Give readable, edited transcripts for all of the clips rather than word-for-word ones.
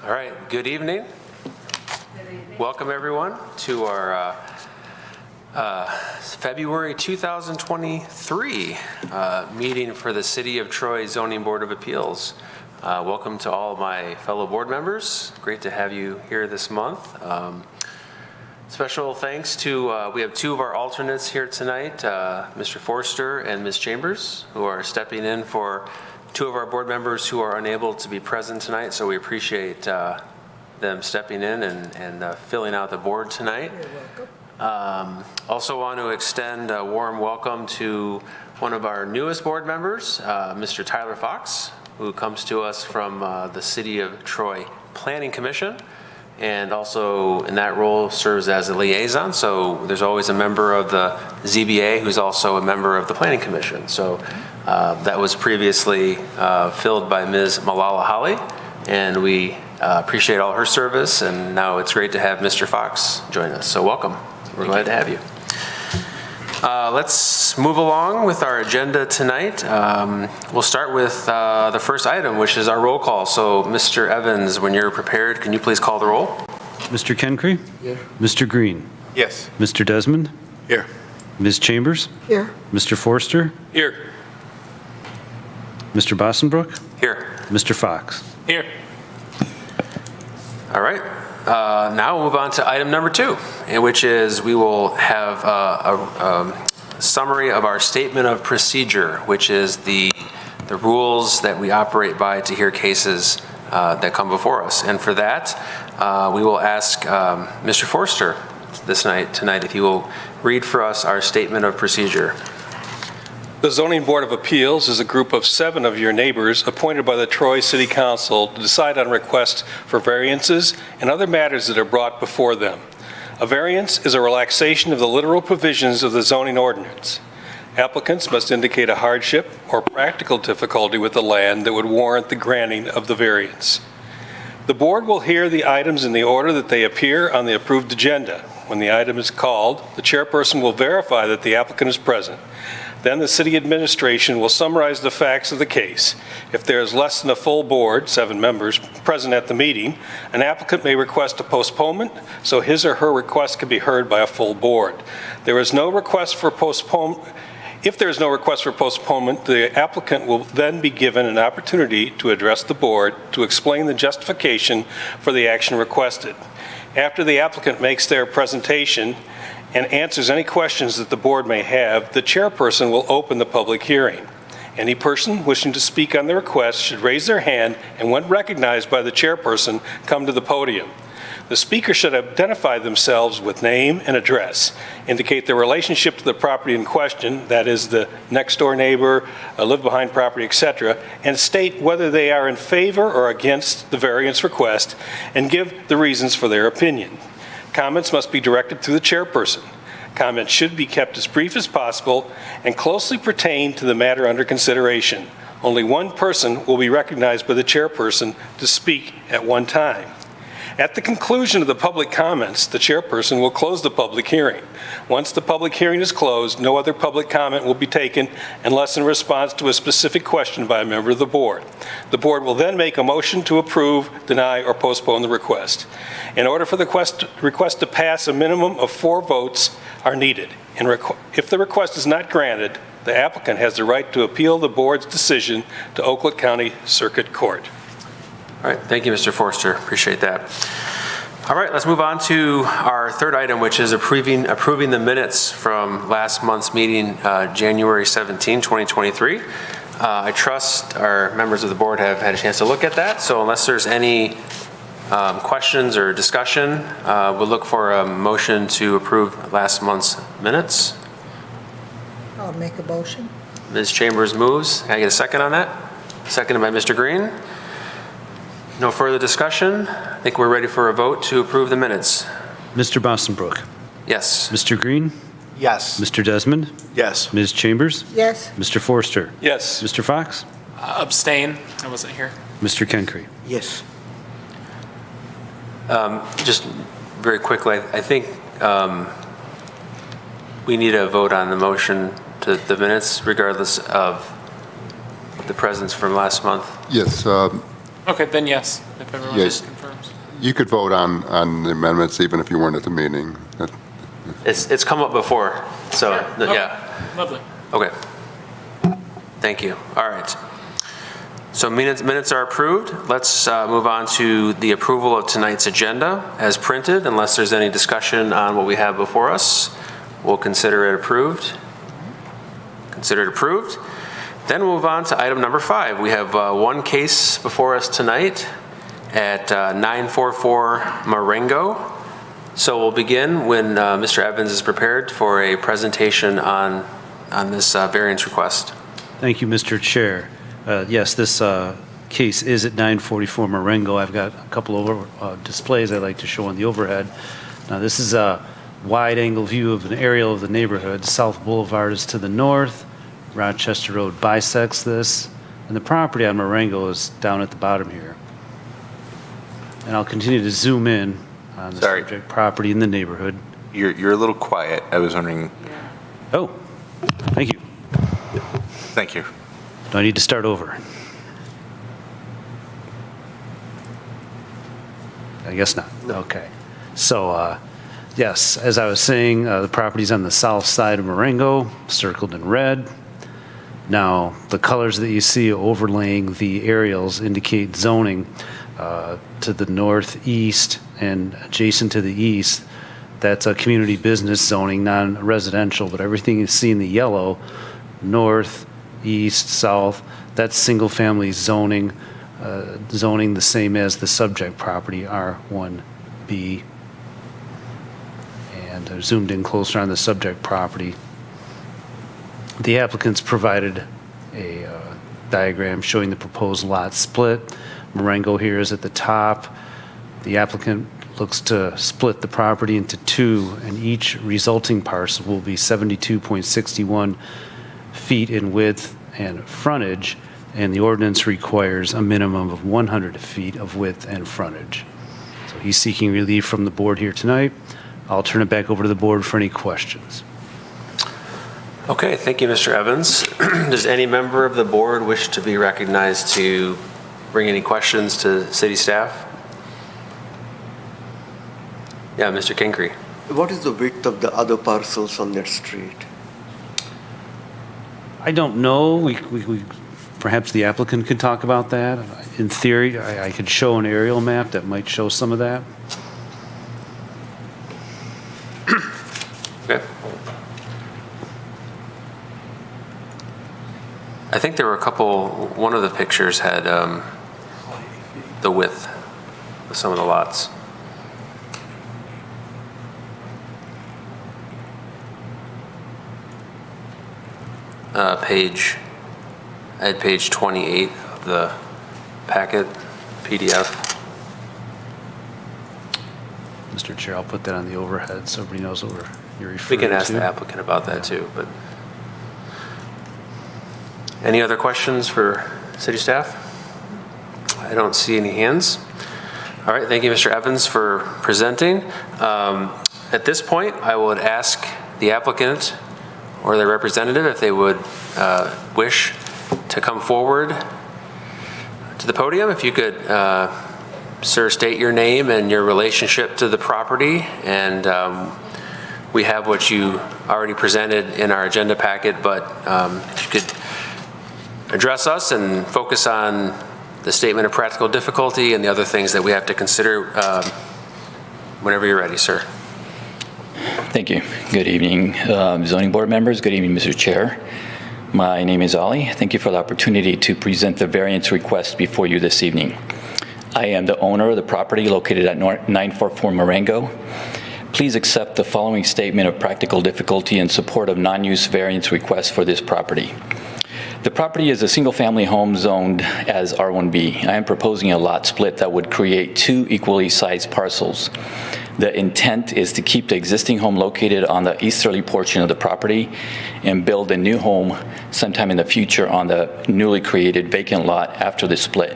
All right, good evening. Welcome everyone to our February 2023 meeting for the City of Troy Zoning Board of Appeals. Welcome to all my fellow board members. Great to have you here this month. Special thanks to, we have two of our alternates here tonight, Mr. Forster and Ms. Chambers, who are stepping in for two of our board members who are unable to be present tonight, so we appreciate them stepping in and filling out the board tonight. You're welcome. Also want to extend a warm welcome to one of our newest board members, Mr. Tyler Fox, who comes to us from the City of Troy Planning Commission, and also in that role serves as a liaison. So there's always a member of the ZBA who's also a member of the Planning Commission. So that was previously filled by Ms. Malala Holly, and we appreciate all her service, and now it's great to have Mr. Fox join us. So welcome. We're glad to have you. Let's move along with our agenda tonight. We'll start with the first item, which is our roll call. So Mr. Evans, when you're prepared, can you please call the roll? Mr. Kencree? Here. Mr. Green? Yes. Mr. Desmond? Here. Ms. Chambers? Here. Mr. Forster? Here. Mr. Bossenbrook? Here. Mr. Fox? Here. All right. Now we'll move on to item number 2, which is we will have a summary of our statement of procedure, which is the rules that we operate by to hear cases that come before us. And for that, we will ask Mr. Forster tonight if he will read for us our statement of procedure. The Zoning Board of Appeals is a group of 7 of your neighbors appointed by the Troy City Council to decide on requests for variances and other matters that are brought before them. A variance is a relaxation of the literal provisions of the zoning ordinance. Applicants must indicate a hardship or practical difficulty with the land that would warrant the granting of the variance. The board will hear the items in the order that they appear on the approved agenda. When the item is called, the chairperson will verify that the applicant is present. Then the city administration will summarize the facts of the case. If there is less than a full board, 7 members, present at the meeting, an applicant may request a postponement so his or her request can be heard by a full board. There is no request for postponement. If there is no request for postponement, the applicant will then be given an opportunity to address the board to explain the justification for the action requested. After the applicant makes their presentation and answers any questions that the board may have, the chairperson will open the public hearing. Any person wishing to speak on the request should raise their hand and, when recognized by the chairperson, come to the podium. The speaker should identify themselves with name and address, indicate their relationship to the property in question, that is the next door neighbor, live behind property, etc., and state whether they are in favor or against the variance request and give the reasons for their opinion. Comments must be directed to the chairperson. Comments should be kept as brief as possible and closely pertain to the matter under consideration. Only one person will be recognized by the chairperson to speak at one time. At the conclusion of the public comments, the chairperson will close the public hearing. Once the public hearing is closed, no other public comment will be taken unless in response to a specific question by a member of the board. The board will then make a motion to approve, deny, or postpone the request. In order for the request to pass, a minimum of 4 votes are needed. If the request is not granted, the applicant has the right to appeal the board's decision to Oakland County Circuit Court. All right, thank you, Mr. Forster. Appreciate that. All right, let's move on to our third item, which is approving the minutes from last month's meeting, January 17, 2023. I trust our members of the board have had a chance to look at that. So unless there's any questions or discussion, we'll look for a motion to approve last month's minutes. I'll make a motion. Ms. Chambers moves. Can I get a second on that? Seconded by Mr. Green. No further discussion. I think we're ready for a vote to approve the minutes. Mr. Bossenbrook? Yes. Mr. Green? Yes. Mr. Desmond? Yes. Ms. Chambers? Yes. Mr. Forster? Yes. Mr. Fox? Abstain. I wasn't here. Mr. Kencree? Yes. Just very quickly, I think we need a vote on the motion to the minutes regardless of the presence from last month. Yes. Okay, then yes, if everyone Yes. just confirmed. You could vote on the amendments even if you weren't at the meeting. It's come up before, so, yeah. Lovely. Okay. Thank you. All right. So minutes are approved. Let's move on to the approval of tonight's agenda as printed. Unless there's any discussion on what we have before us, we'll consider it approved. Consider it approved. Then we'll move on to item number 5. We have one case before us tonight at 944 Marengo. So we'll begin when Mr. Evans is prepared for a presentation on this variance request. Thank you, Mr. Chair. Yes, this case is at 944 Marengo. I've got a couple of displays I'd like to show on the overhead. Now, this is a wide-angle view of an aerial of the neighborhood. South Boulevard is to the north. Rochester Road bisects this. And the property on Marengo is down at the bottom here. And I'll continue to zoom in on the subject property in the neighborhood. You're a little quiet. I was wondering. Oh, thank you. Thank you. Do I need to start over? I guess not. Okay. So, yes, as I was saying, the property's on the south side of Marengo, circled in red. Now, the colors that you see overlaying the aerials indicate zoning to the northeast and adjacent to the east. That's a community business zoning, non-residential, but everything you see in the yellow, north, east, south, that's single-family zoning, zoning the same as the subject property, R1B. And I've zoomed in closer on the subject property. The applicants provided a diagram showing the proposed lot split. Marengo here is at the top. The applicant looks to split the property into 2, and each resulting parcel will be 72.61 feet in width and frontage, and the ordinance requires a minimum of 100 feet of width and frontage. So he's seeking relief from the board here tonight. I'll turn it back over to the board for any questions. Okay, thank you, Mr. Evans. Does any member of the board wish to be recognized to bring any questions to city staff? Yeah, Mr. Kincrey. What is the width of the other parcels on that street? I don't know. We perhaps the applicant could talk about that. In theory, I could show an aerial map that might show some of that. Okay. I think there were a couple, one of the pictures had the width of some of the lots. I had page 28 of the packet, PDF. Mr. Chair, I'll put that on the overhead so everybody knows what you're referring to. We can ask the applicant about that too, but. Any other questions for city staff? I don't see any hands. All right, thank you, Mr. Evans, for presenting. At this point, I would ask the applicant or their representative if they would wish to come forward to the podium. If you could, sir, state your name and your relationship to the property. And we have what you already presented in our agenda packet, but if you could address us and focus on the statement of practical difficulty and the other things that we have to consider whenever you're ready, sir. Thank you. Good evening, zoning board members. Good evening, Mr. Chair. My name is Ali. Thank you for the opportunity to present the variance request before you this evening. I am the owner of the property located at 944 Marengo. Please accept the following statement of practical difficulty in support of non-use variance request for this property. The property is a single-family home zoned as R1B. I am proposing a lot split that would create 2 equally sized parcels. The intent is to keep the existing home located on the easterly portion of the property and build a new home sometime in the future on the newly created vacant lot after the split.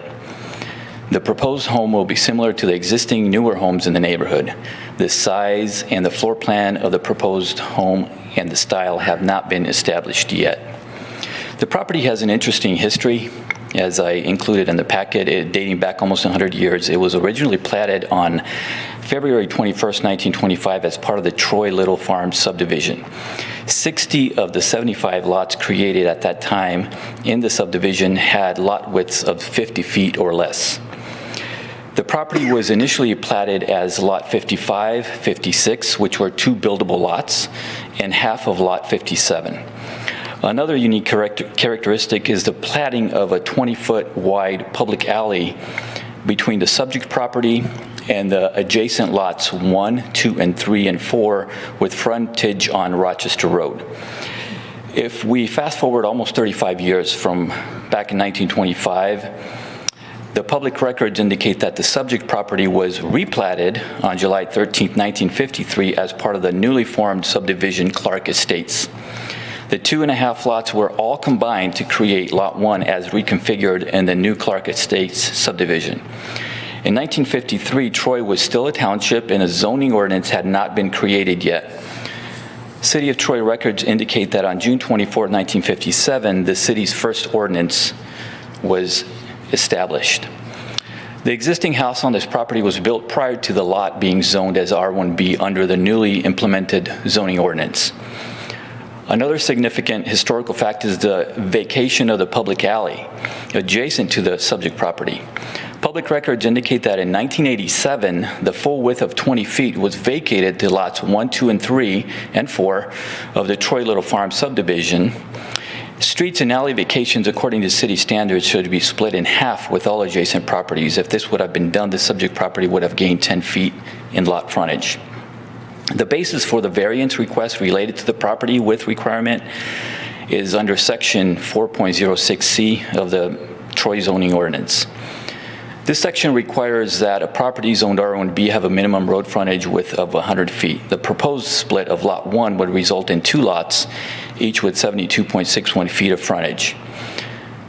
The proposed home will be similar to the existing newer homes in the neighborhood. The size and the floor plan of the proposed home and the style have not been established yet. The property has an interesting history. as I included in the packet, dating back almost 100 years. It was originally platted on February 21st, 1925 as part of the Troy Little Farm subdivision. 60 of the 75 lots created at that time in the subdivision had lot widths of 50 feet or less. The property was initially platted as Lot 55, 56, which were 2 buildable lots, and half of Lot 57. Another unique characteristic is the platting of a 20-foot wide public alley between the subject property and the adjacent lots 1, 2, and 3, and 4 with frontage on Rochester Road. If we fast forward almost 35 years from back in 1925, the public records indicate that the subject property was replatted on July 13, 1953 as part of the newly formed subdivision Clark Estates. The 2.5 lots were all combined to create Lot 1 as reconfigured in the new Clark Estates subdivision. In 1953, Troy was still a township and a zoning ordinance had not been created yet. City of Troy records indicate that on June 24, 1957, the city's first ordinance was established. The existing house on this property was built prior to the lot being zoned as R1B under the newly implemented zoning ordinance. Another significant historical fact is the vacation of the public alley adjacent to the subject property. Public records indicate that in 1987, the full width of 20 feet was vacated to lots 1, 2, and 3, and 4 of the Troy Little Farm subdivision. Streets and alley vacations, according to city standards, should be split in half with all adjacent properties. If this would have been done, the subject property would have gained 10 feet in lot frontage. The basis for the variance request related to the property width requirement is under section 4.06C of the Troy zoning ordinance. This section requires that a property zoned R1B have a minimum road frontage width of 100 feet. The proposed split of lot 1 would result in 2 lots, each with 72.61 feet of frontage.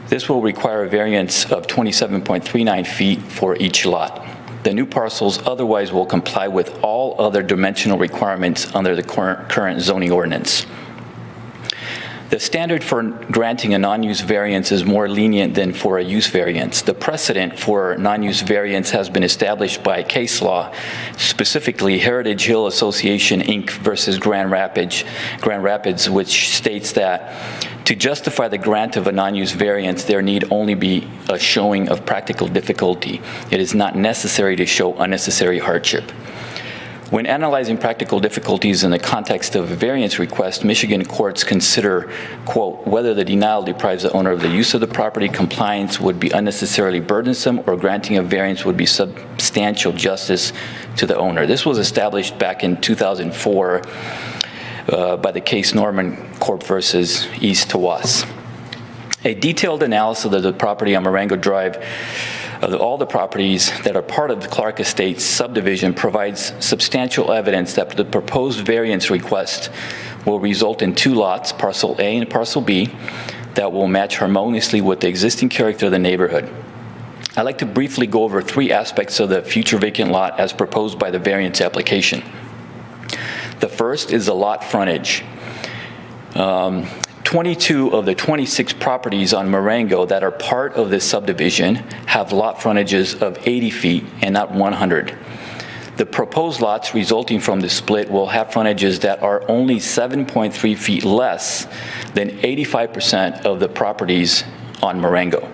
This will require a variance of 27.39 feet for each lot. The new parcels otherwise will comply with all other dimensional requirements under the current zoning ordinance. The standard for granting a non-use variance is more lenient than for a use variance. The precedent for non-use variance has been established by case law, specifically Heritage Hill Association, Inc. versus Grand Rapids, which states that to justify the grant of a non-use variance, there need only be a showing of practical difficulty. It is not necessary to show unnecessary hardship. When analyzing practical difficulties in the context of a variance request, Michigan courts consider, quote, whether the denial deprives the owner of the use of the property, compliance would be unnecessarily burdensome, or granting a variance would be substantial justice to the owner. This was established back in 2004 by the case Norman Corp versus East Tawas. A detailed analysis of the property on Marengo Drive of all the properties that are part of the Clark Estates subdivision provides substantial evidence that the proposed variance request will result in 2 lots, parcel A and parcel B, that will match harmoniously with the existing character of the neighborhood. I'd like to briefly go over 3 aspects of the future vacant lot as proposed by the variance application. The first is the lot frontage. 22 of the 26 properties on Marengo that are part of this subdivision have lot frontages of 80 feet and not 100. The proposed lots resulting from the split will have frontages that are only 7.3 feet less than 85% of the properties on Marengo.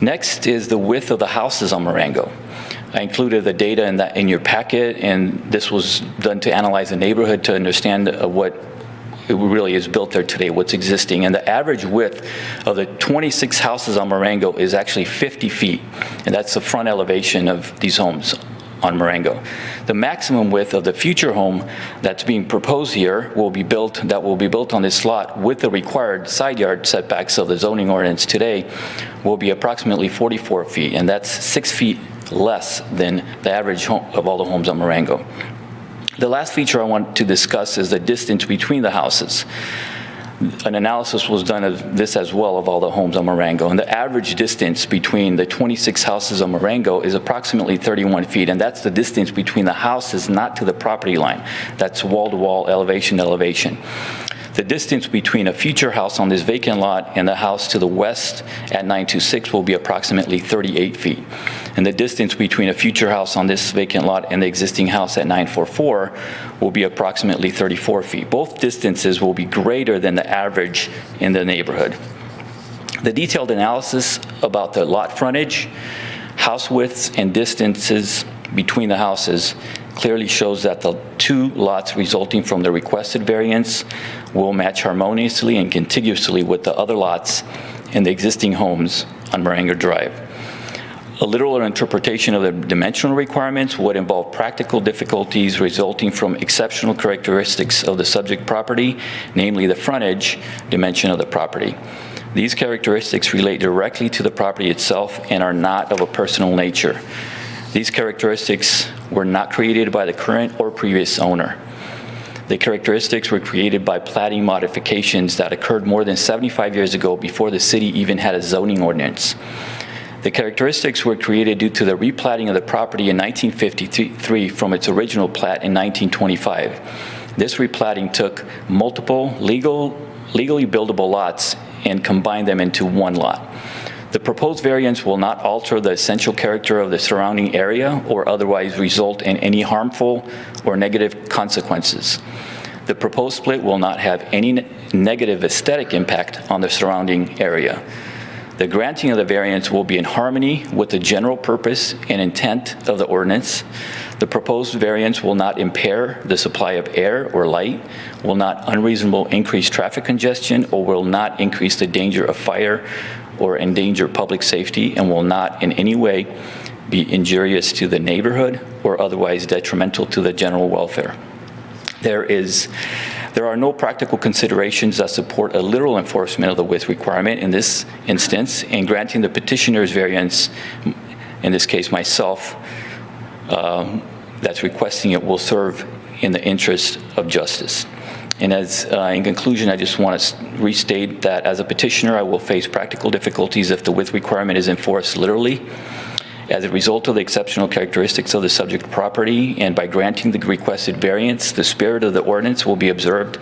Next is the width of the houses on Marengo. I included the data in your packet, and this was done to analyze the neighborhood to understand what it really is built there today, what's existing. And the average width of the 26 houses on Marengo is actually 50 feet, and that's the front elevation of these homes on Marengo. The maximum width of the future home that's being proposed here will be built on this lot with the required side yard setbacks of the zoning ordinance today will be approximately 44 feet, and that's 6 feet less than the average home of all the homes on Marengo. The last feature I want to discuss is the distance between the houses. An analysis was done of this as well of all the homes on Marengo, and the average distance between the 26 houses on Marengo is approximately 31 feet, and that's the distance between the houses, not to the property line. That's wall-to-wall, elevation to elevation. The distance between a future house on this vacant lot and the house to the west at 926 will be approximately 38 feet. And the distance between a future house on this vacant lot and the existing house at 944 will be approximately 34 feet. Both distances will be greater than the average in the neighborhood. The detailed analysis about the lot frontage, house widths, and distances between the houses clearly shows that the two lots resulting from the requested variance will match harmoniously and contiguously with the other lots in the existing homes on Marengo Drive. A literal interpretation of the dimensional requirements would involve practical difficulties resulting from exceptional characteristics of the subject property, namely the frontage dimension of the property. These characteristics relate directly to the property itself and are not of a personal nature. These characteristics were not created by the current or previous owner. The characteristics were created by platting modifications that occurred more than 75 years ago before the city even had a zoning ordinance. The characteristics were created due to the replatting of the property in 1953 from its original plat in 1925. This replatting took multiple legally buildable lots and combined them into one lot. The proposed variance will not alter the essential character of the surrounding area or otherwise result in any harmful or negative consequences. The proposed split will not have any negative aesthetic impact on the surrounding area. The granting of the variance will be in harmony with the general purpose and intent of the ordinance. The proposed variance will not impair the supply of air or light, will not unreasonably increase traffic congestion, or will not increase the danger of fire or endanger public safety, and will not in any way be injurious to the neighborhood or otherwise detrimental to the general welfare. There are no practical considerations that support a literal enforcement of the width requirement in this instance, and granting the petitioner's variance, in this case myself, that's requesting it will serve in the interest of justice. And as in conclusion, I just want to restate that as a petitioner, I will face practical difficulties if the width requirement is enforced literally. As a result of the exceptional characteristics of the subject property, and by granting the requested variance, the spirit of the ordinance will be observed.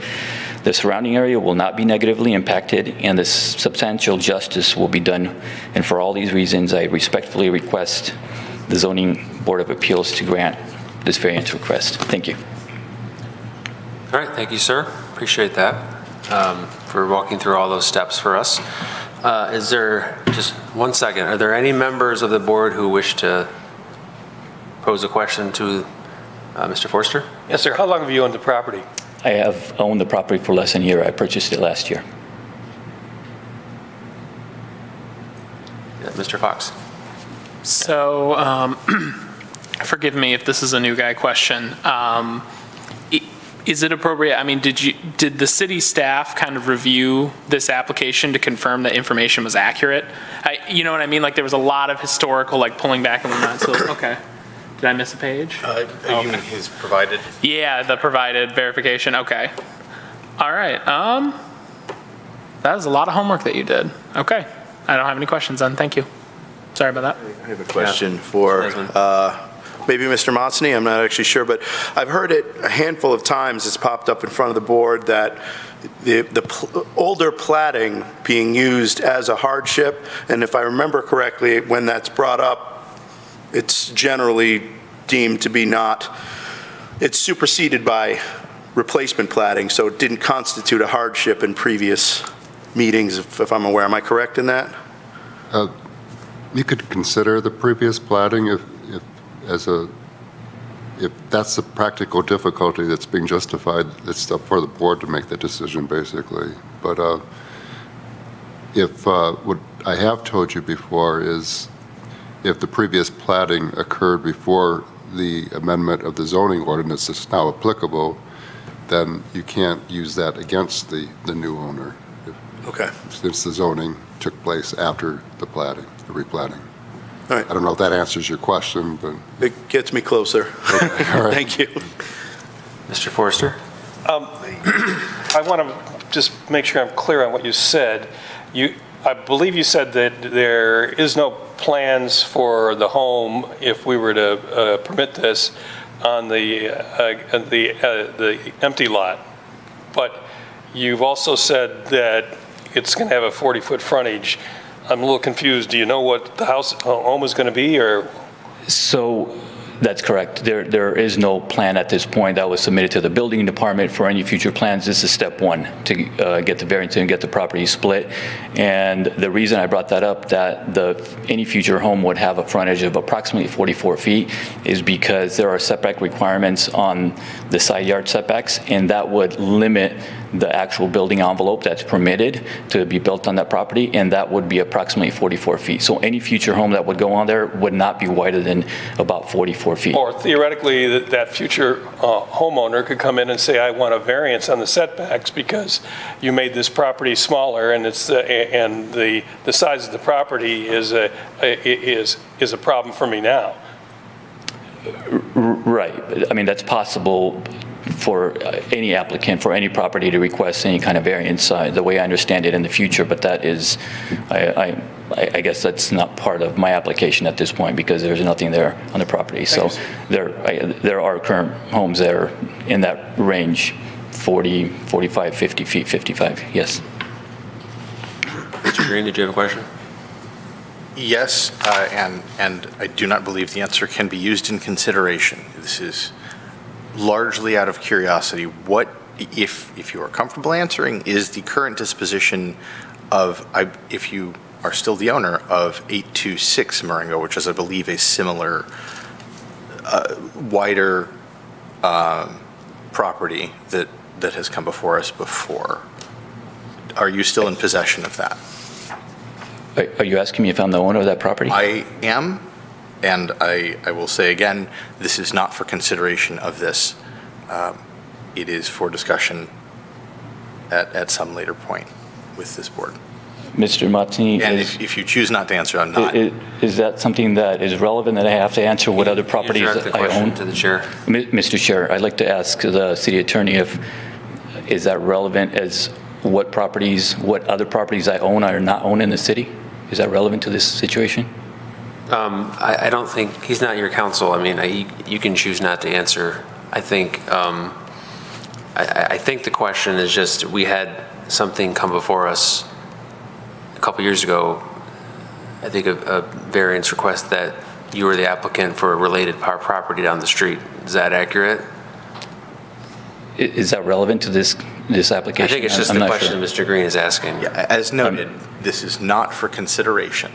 The surrounding area will not be negatively impacted, and the substantial justice will be done. And for all these reasons, I respectfully request the Zoning Board of Appeals to grant this variance request. Thank you. All right, thank you, sir. Appreciate that for walking through all those steps for us. Is there, just 1 second, are there any members of the board who wish to pose a question to Mr. Forster? Yes, sir. How long have you owned the property? I have owned the property for less than a year. I purchased it last year. Yeah, Mr. Fox? So, forgive me if this is a new guy question. Is it appropriate, I mean, did the city staff kind of review this application to confirm that information was accurate? You know what I mean? Like, there was a lot of historical, like, pulling back and whatnot, so, okay. Did I miss a page? You mean his provided? Yeah, the provided verification, okay. All right, that was a lot of homework that you did. Okay, I don't have any questions then, thank you. Sorry about that. I have a question for maybe Mr. Monsney, I'm not actually sure, but I've heard it a handful of times, it's popped up in front of the board, that the older platting being used as a hardship, and if I remember correctly, when that's brought up, it's generally deemed to be not, it's superseded by replacement platting, so it didn't constitute a hardship in previous meetings, if I'm aware. Am I correct in that? You could consider the previous platting if that's the practical difficulty that's being justified. It's up for the board to make the decision, basically. But if what I have told you before is if the previous platting occurred before the amendment of the zoning ordinance that's now applicable, then you can't use that against the new owner. Okay. Since the zoning took place after the platting, the replatting. All right. I don't know if that answers your question, but. It gets me closer. Okay. All right. Thank you. Mr. Forster? I want to just make sure I'm clear on what you said. I believe you said that there is no plans for the home if we were to permit this on the empty lot, but you've also said that it's going to have a 40-foot frontage. I'm a little confused. Do you know what the home is going to be, or? So that's correct. There is no plan at this point that was submitted to the building department for any future plans. This is step one to get the variance and get the property split. And the reason I brought that up, that any future home would have a frontage of approximately 44 feet, is because there are setback requirements on the side yard setbacks, and that would limit the actual building envelope that's permitted to be built on that property, and that would be approximately 44 feet. So any future home that would go on there would not be wider than about 44 feet. Or theoretically, that future homeowner could come in and say, I want a variance on the setbacks because you made this property smaller, and the size of the property is a problem for me now. Right. I mean, that's possible for any applicant, for any property to request any kind of variance, the way I understand it in the future, but that is, I guess that's not part of my application at this point because there's nothing there on the property. So there are current homes there in that range, 40, 45, 50 feet, 55, yes. Mr. Green, did you have a question? Yes, and I do not believe the answer can be used in consideration. This is largely out of curiosity. What, if you are comfortable answering, is the current disposition of, if you are still the owner of 826 Marengo, which is, I believe, a similar, wider property that has come before us before. Are you still in possession of that? Are you asking me if I'm the owner of that property? I am, and I will say again, this is not for consideration of this. It is for discussion at some later point with this board. Mr. Mazzini, And if you choose not to answer, I'm not. Is that something that is relevant that I have to answer what other properties You direct the I question own? to the chair. Mr. Chair, I'd like to ask the city attorney is that relevant as what other properties I own or not own in the city? Is that relevant to this situation? I don't think, he's not your counsel. I mean, you can choose not to answer. I think, I think the question is just, we had something come before us a couple years ago, I think a variance request that you were the applicant for a related property down the street. Is that accurate? Is that relevant to this application? I think it's just I'm the not question sure. Mr. Green is asking. Yeah, as noted, this is not for consideration.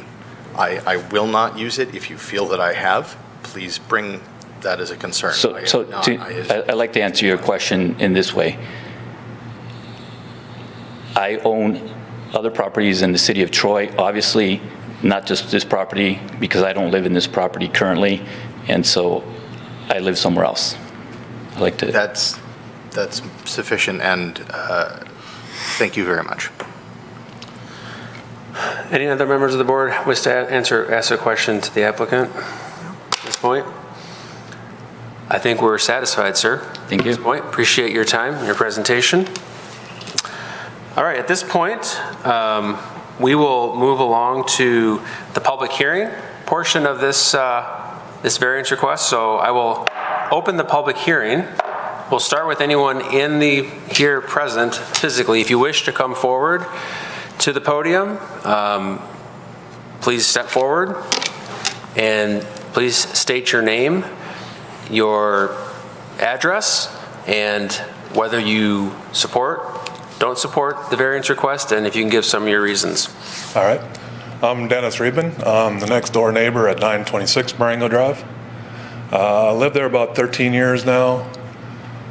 I will not use it. If you feel that I have, please bring that as a concern. I'd like to answer your question in this way. I own other properties in the city of Troy, obviously not just this property, because I don't live in this property currently, and so I live somewhere else. I'd like to. That's sufficient, and thank you very much. Any other members of the board wish to ask a question to the applicant at this point? I think we're satisfied, sir. Thank you. At this point, appreciate your time and your presentation. All right, at this point, we will move along to the public hearing portion of this variance request. So I will open the public hearing. We'll start with anyone here present physically. If you wish to come forward to the podium, please step forward and please state your name, your address, and whether you don't support the variance request, and if you can give some of your reasons. All right. I'm Dennis Riebman. I'm the next door neighbor at 926 Marengo Drive. I lived there about 13 years now.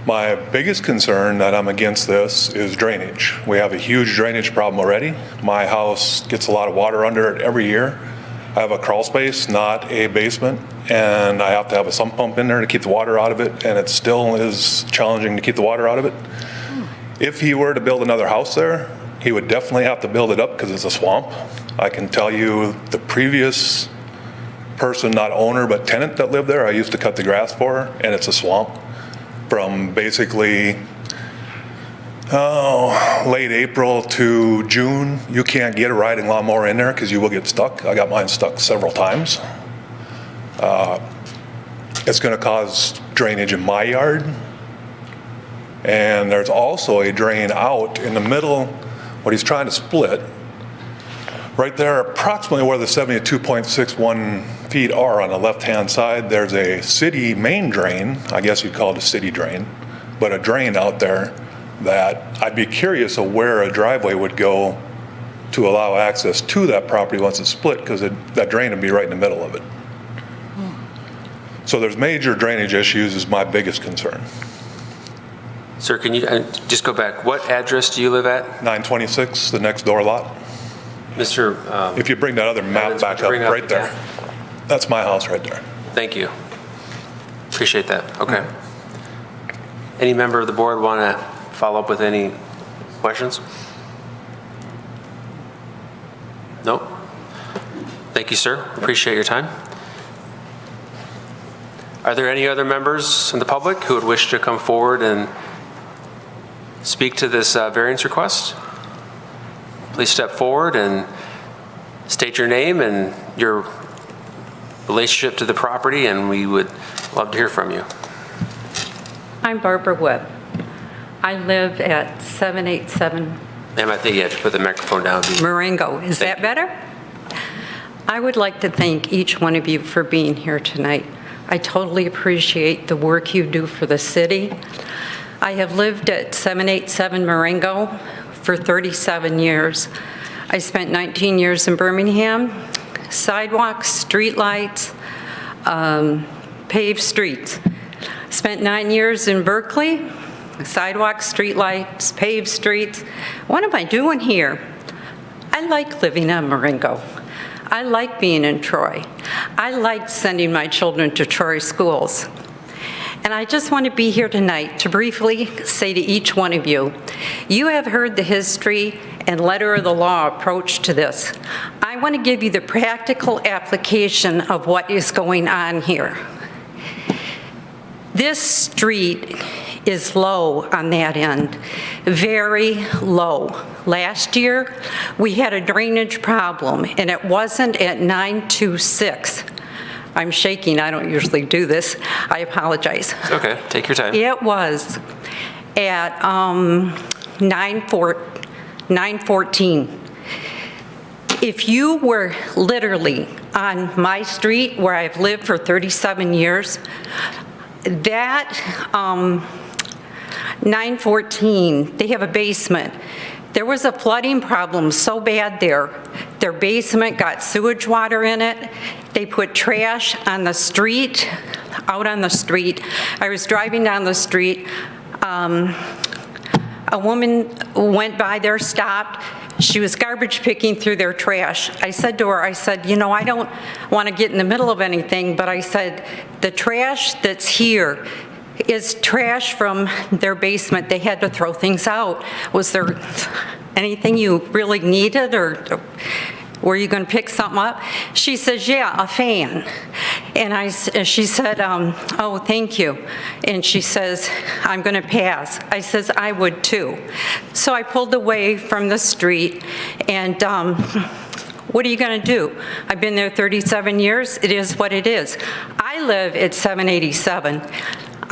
My biggest concern that I'm against this is drainage. We have a huge drainage problem already. My house gets a lot of water under it every year. I have a crawl space, not a basement, and I have to have a sump pump in there to keep the water out of it, and it still is challenging to keep the water out of it. If he were to build another house there, he would definitely have to build it up because it's a swamp. I can tell you the previous person, not owner, but tenant that lived there, I used to cut the grass for her, and it's a swamp. From basically late April to June, you can't get a riding lawnmower in there because you will get stuck. I got mine stuck several times. It's going to cause drainage in my yard. And there's also a drain out in the middle, what he's trying to split. Right there, approximately where the 72.61 feet are on the left-hand side, there's a city main drain, I guess you'd call it a city drain, but a drain out there that I'd be curious of where a driveway would go to allow access to that property once it's split, because that drain would be right in the middle of it. So there's major drainage issues is my biggest concern. Sir, can you just go back? What address do you live at? 926, the next door lot. Mr. If you bring that other map Evans, back would you up, bring up right the there. That's my house right there. Thank you. Appreciate that. Okay. Any member of the board want to follow up with any questions? Nope. Thank you, sir. Appreciate your time. Are there any other members in the public who would wish to come forward and speak to this variance request? Please step forward and state your name and your relationship to the property, and we would love to hear from you. I'm Barbara Webb. I live at 787 Ma'am, I think you have to put the microphone down. Marengo. Is that better? I would like to thank each one of you for being here tonight. I totally appreciate the work you do for the city. I have lived at 787 Marengo for 37 years. I spent 19 years in Birmingham, sidewalks, streetlights, paved streets. Spent 9 years in Berkeley, sidewalks, streetlights, paved streets. What am I doing here? I like living on Marengo. I like being in Troy. I like sending my children to Troy schools. And I just want to be here tonight to briefly say to each one of you, you have heard the history and letter of the law approach to this. I want to give you the practical application of what is going on here. This street is low on that end, very low. Last year, we had a drainage problem, and it wasn't at 926. I'm shaking, I don't usually do this. I apologize. It's okay, take your time. It was at 914. If you were literally on my street where I've lived for 37 years, that 914, they have a basement. There was a flooding problem so bad there. Their basement got sewage water in it. They put trash on the street, out on the street. I was driving down the street. A woman went by there, stopped. She was garbage picking through their trash. I said to her, I said, you know, I don't want to get in the middle of anything, but I said, the trash that's here is trash from their basement. They had to throw things out. Was there anything you really needed, or were you going to pick something up? She says, yeah, a fan. And she said, oh, thank you. And she says, I'm going to pass. I says, I would too. So I pulled away from the street, and what are you going to do? I've been there 37 years. It is what it is. I live at 787.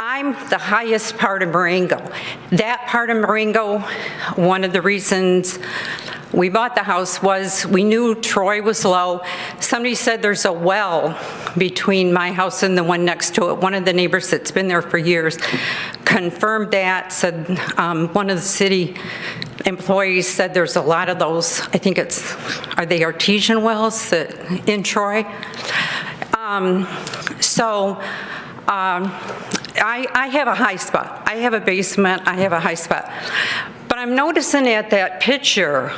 I'm the highest part of Marengo. That part of Marengo, one of the reasons we bought the house was we knew Troy was low. Somebody said there's a well between my house and the one next to it. One of the neighbors that's been there for years confirmed that, said one of the city employees said there's a lot of those, I think are they artesian wells in Troy? I have a high spot. I have a basement, I have a high spot. But I'm noticing at that picture,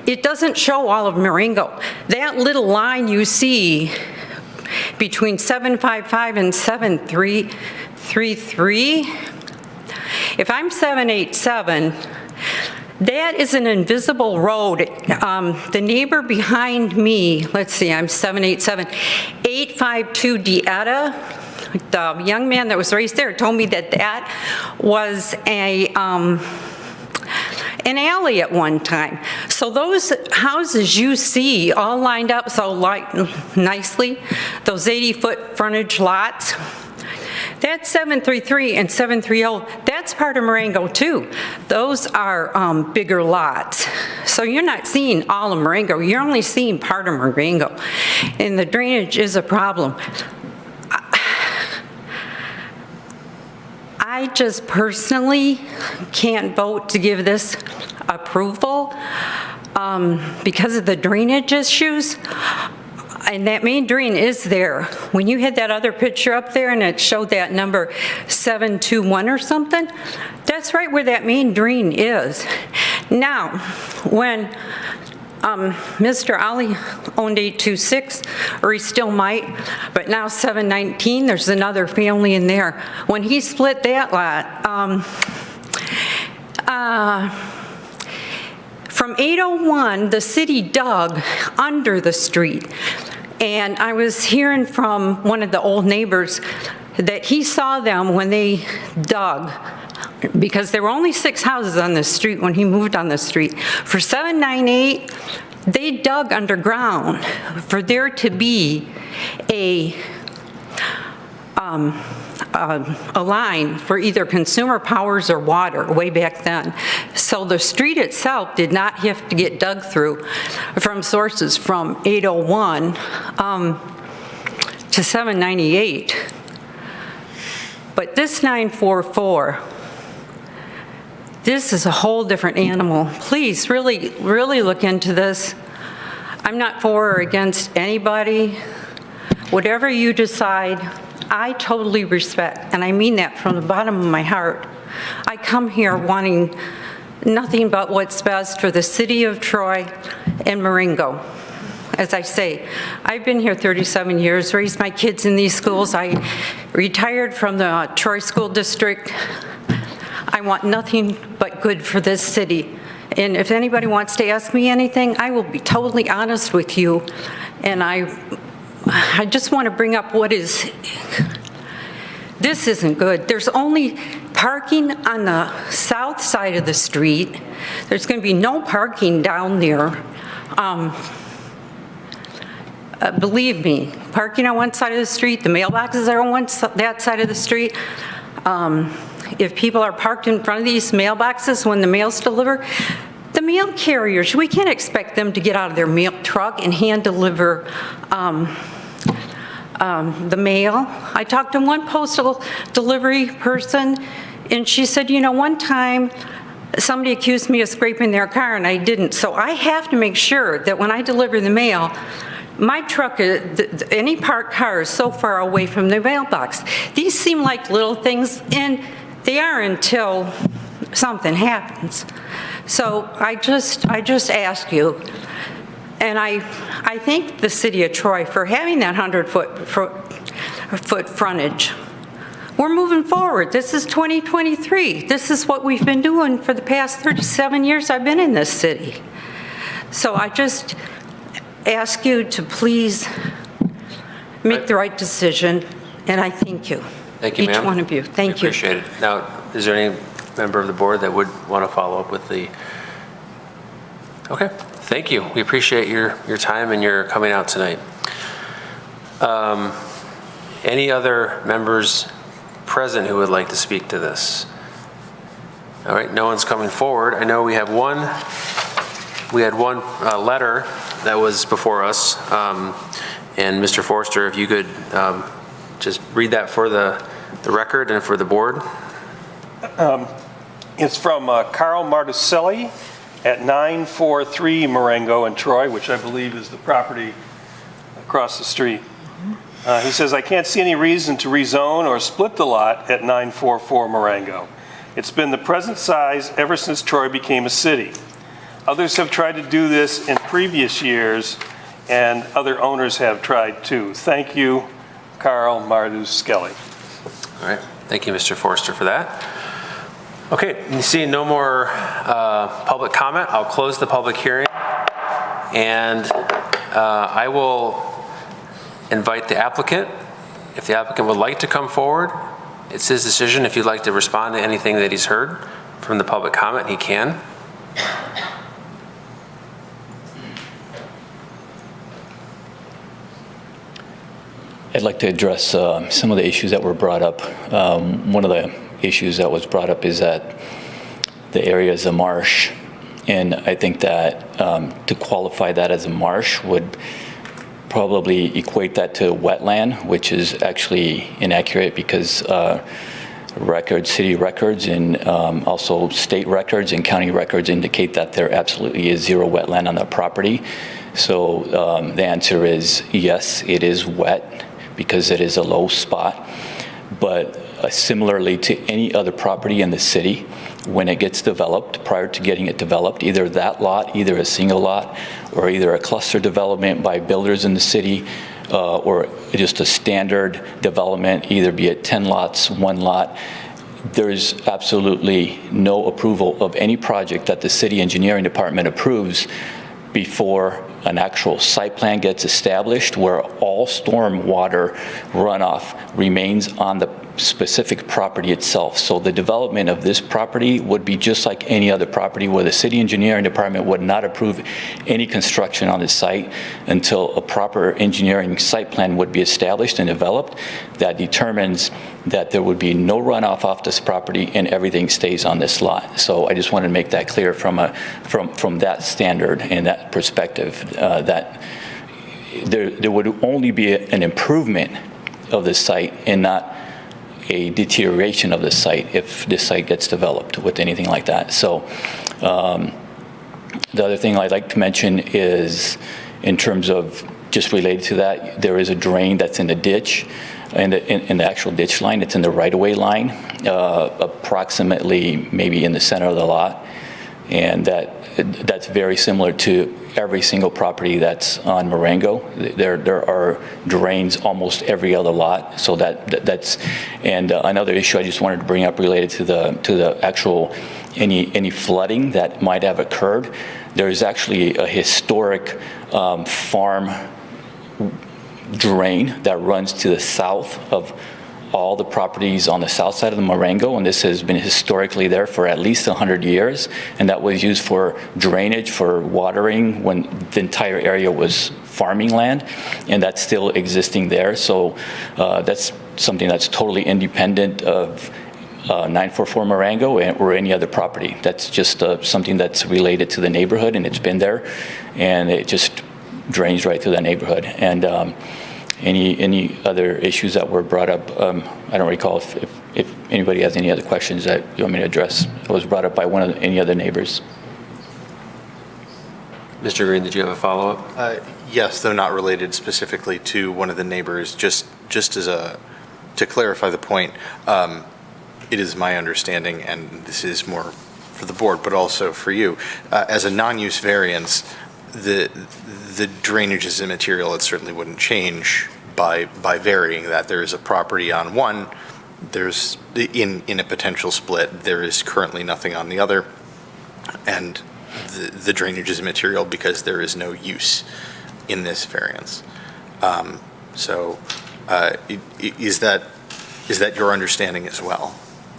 it doesn't show all of Marengo. That little line you see between 755 and 7333, if I'm 787, that is an invisible road. The neighbor behind me, let's see, I'm 787, 852 Dieta, the young man that was raised there told me that that was an alley at one time. So those houses you see all lined up so nicely, those 80-foot frontage lots, That 733 and 730, that's part of Marengo too. Those are bigger lots. So you're not seeing all of Marengo, you're only seeing part of Marengo. And the drainage is a problem. I just personally can't vote to give this approval because of the drainage issues. And that main drain is there. When you had that other picture up there and it showed that number 721 or something, that's right where that main drain is. Now, when Mr. Ali owned 826, or he still might, but now 719, there's another family in there. When he split that lot, from 801, the city dug under the street. And I was hearing from one of the old neighbors that he saw them when they dug, because there were only 6 houses on this street when he moved on the street. For 798, they dug underground for there to be a line for either consumer powers or water way back then. So the street itself did not have to get dug through from sources from 801 to 798. But this 944, this is a whole different animal. Please, really, really look into this. I'm not for or against anybody. Whatever you decide, I totally respect, and I mean that from the bottom of my heart. I come here wanting nothing but what's best for the city of Troy and Marengo. As I say, I've been here 37 years, raised my kids in these schools. I retired from the Troy School District. I want nothing but good for this city. And if anybody wants to ask me anything, I will be totally honest with you. And I just want to bring up what is, this isn't good. There's only parking on the south side of the street. There's going to be no parking down there. Believe me, parking on one side of the street, the mailboxes are on that side of the street. If people are parked in front of these mailboxes when the mail's delivered, the mail carriers, we can't expect them to get out of their mail truck and hand deliver the mail. I talked to one postal delivery person, and she said, you know, one time somebody accused me of scraping their car, and I didn't. So I have to make sure that when I deliver the mail, my truck, any parked car is so far away from the mailbox. These seem like little things, and they are until something happens. So I just ask you, and I thank the city of Troy for having that 100-foot frontage. We're moving forward. This is 2023. This is what we've been doing for the past 37 years I've been in this city. So I just ask you to please make the right decision, and I thank you. Thank you, ma'am. Each one of you. Thank you. Appreciate it. Now, is there any member of the board that would want to follow up with the? Okay, thank you. We appreciate your time and your coming out tonight. Any other members present who would like to speak to this? All right, no one's coming forward. I know we had one letter that was before us, and Mr. Forster, if you could just read that for the record and for the board. It's from Carl Martuselli at 943 Marengo in Troy, which I believe is the property across the street. He says, I can't see any reason to rezone or split the lot at 944 Marengo. It's been the present size ever since Troy became a city. Others have tried to do this in previous years, and other owners have tried too. Thank you, Carl Martuselli. All right, thank you, Mr. Forster, for that. Okay, you see no more public comment. I'll close the public hearing, and I will invite the applicant. If the applicant would like to come forward, it's his decision. If you'd like to respond to anything that he's heard from the public comment, he can. I'd like to address some of the issues that were brought up. One of the issues that was brought up is that the area is a marsh, and I think that to qualify that as a marsh would probably equate that to wetland, which is actually inaccurate because city records and also state records and county records indicate that there absolutely is zero wetland on the property. So the answer is yes, it is wet because it is a low spot. But similarly to any other property in the city, when it gets developed, prior to getting it developed, either that lot, either a single lot, or either a cluster development by builders in the city, or just a standard development, either be it 10 lots, 1 lot, there's absolutely no approval of any project that the city engineering department approves before an actual site plan gets established where all storm water runoff remains on the specific property itself. So the development of this property would be just like any other property where the city engineering department would not approve any construction on the site until a proper engineering site plan would be established and developed that determines that there would be no runoff off this property and everything stays on this lot. So I just wanted to make that clear from that standard and that perspective, that there would only be an improvement of the site and not a deterioration of the site if this site gets developed with anything like that. So the other thing I'd like to mention is, in terms of just related to that, there is a drain that's in the ditch, in the actual ditch line. It's in the right-of-way line, approximately maybe in the center of the lot. And that's very similar to every single property that's on Marengo. There are drains almost every other lot. So that's and another issue I just wanted to bring up related to the actual any flooding that might have occurred. There is actually a historic farm drain that runs to the south of all the properties on the south side of the Marengo, and this has been historically there for at least 100 years, and that was used for drainage, for watering when the entire area was farming land, and that's still existing there. So that's something that's totally independent of 944 Marengo or any other property. That's just something that's related to the neighborhood, and it's been there, and it just drains right through the neighborhood. And any other issues that were brought up, I don't recall if anybody has any other questions that you want me to address. It was brought up by any other neighbors. Mr. Green, did you have a follow-up? Yes, though not related specifically to one of the neighbors, just as to clarify the point, it is my understanding, and this is more for the board, but also for you, as a non-use variance, the drainage is immaterial. It certainly wouldn't change by varying that. There is a property on one, there's in a potential split, there is currently nothing on the other, and the drainage is immaterial because there is no use in this variance. Is that your understanding as well?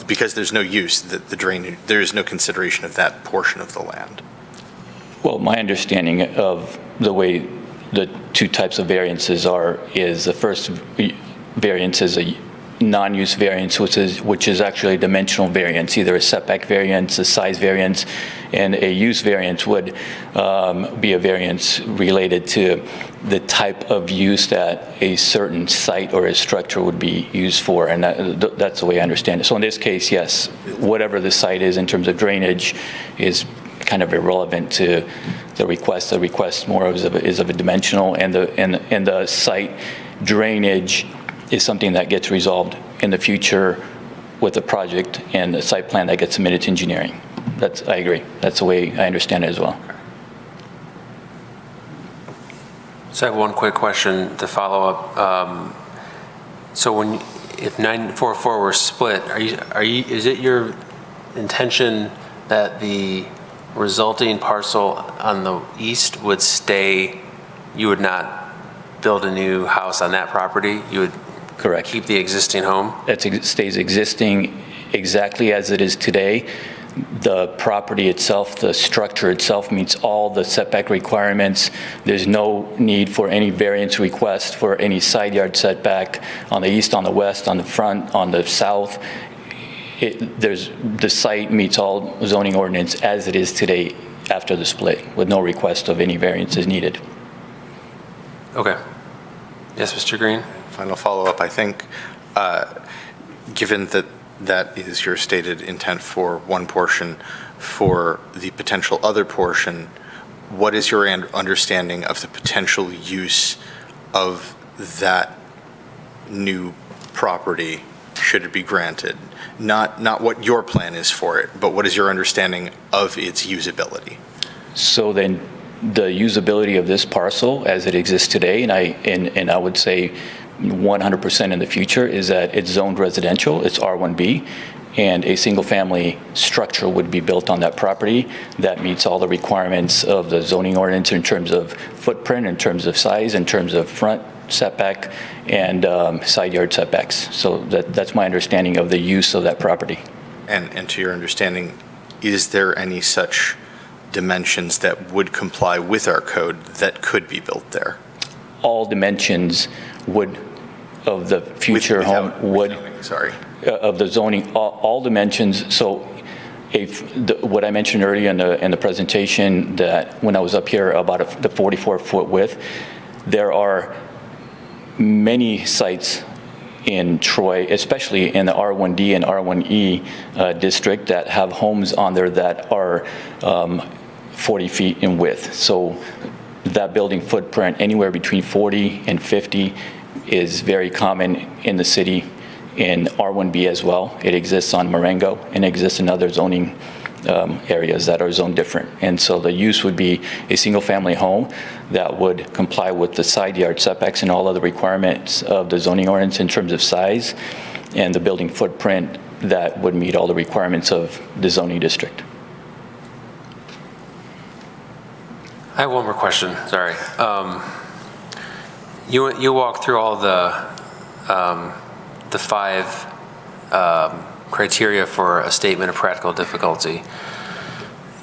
Because there's no use, the drainage, there is no consideration of that portion of the land. Well, my understanding of the way the two types of variances is the first variance is a non-use variance, which is actually a dimensional variance, either a setback variance, a size variance, and a use variance would be a variance related to the type of use that a certain site or a structure would be used for, and that's the way I understand it. So in this case, yes, whatever the site is in terms of drainage is kind of irrelevant to the request. The request more is of a dimensional, and the site drainage is something that gets resolved in the future with the project and the site plan that gets submitted to engineering. I agree. That's the way I understand it as well. So I have one quick question to follow up. So if 944 were split, is it your intention that the resulting parcel on the east would stay, you would not build a new house on that property? You would correct. Keep the existing home? That stays existing exactly as it is today. the property itself, the structure itself meets all the setback requirements. There's no need for any variance request for any side yard setback on the east, on the west, on the front, on the south. The site meets all zoning ordinance as it is today after the split, with no request of any variances needed. Okay. Yes, Mr. Green? Final follow-up, I think, given that that is your stated intent for one portion, for the potential other portion, what is your understanding of the potential use of that new property should it be granted? Not what your plan is for it, but what is your understanding of its usability? So then the usability of this parcel as it exists today, and I would say 100% in the future, is that it's zoned residential, it's R1B, and a single-family structure would be built on that property that meets all the requirements of the zoning ordinance in terms of footprint, in terms of size, in terms of front setback, and side yard setbacks. So that's my understanding of the use of that property. And to your understanding, is there any such dimensions that would comply with our code that could be built there? All dimensions of the future home would, sorry. Of the zoning, all dimensions. So what I mentioned earlier in the presentation, that when I was up here about the 44-foot width, there are many sites in Troy, especially in the R1D and R1E district, that have homes on there that are 40 feet in width. So that building footprint, anywhere between 40 and 50, is very common in the city, in R1B as well. It exists on Marengo and exists in other zoning areas that are zoned different. And so the use would be a single-family home that would comply with the side yard setbacks and all other requirements of the zoning ordinance in terms of size, and the building footprint that would meet all the requirements of the zoning district. I have one more question, sorry. You walk through all the 5 criteria for a statement of practical difficulty.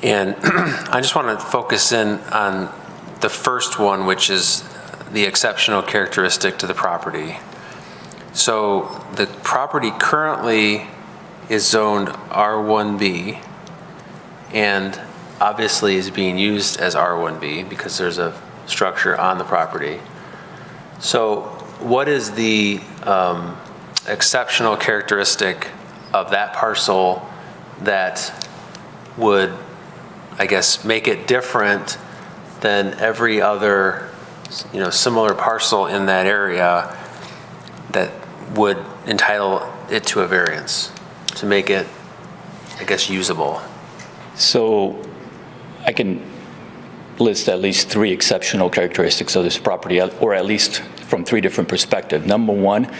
And I just want to focus in on the first one, which is the exceptional characteristic to the property. So the property currently is zoned R1B and obviously is being used as R1B because there's a structure on the property. So what is the exceptional characteristic of that parcel that would, I guess, make it different than every other, similar parcel in that area that would entitle it to a variance to make it, I guess, usable? So I can list at least 3 exceptional characteristics of this property, or at least from 3 different perspectives. Number 1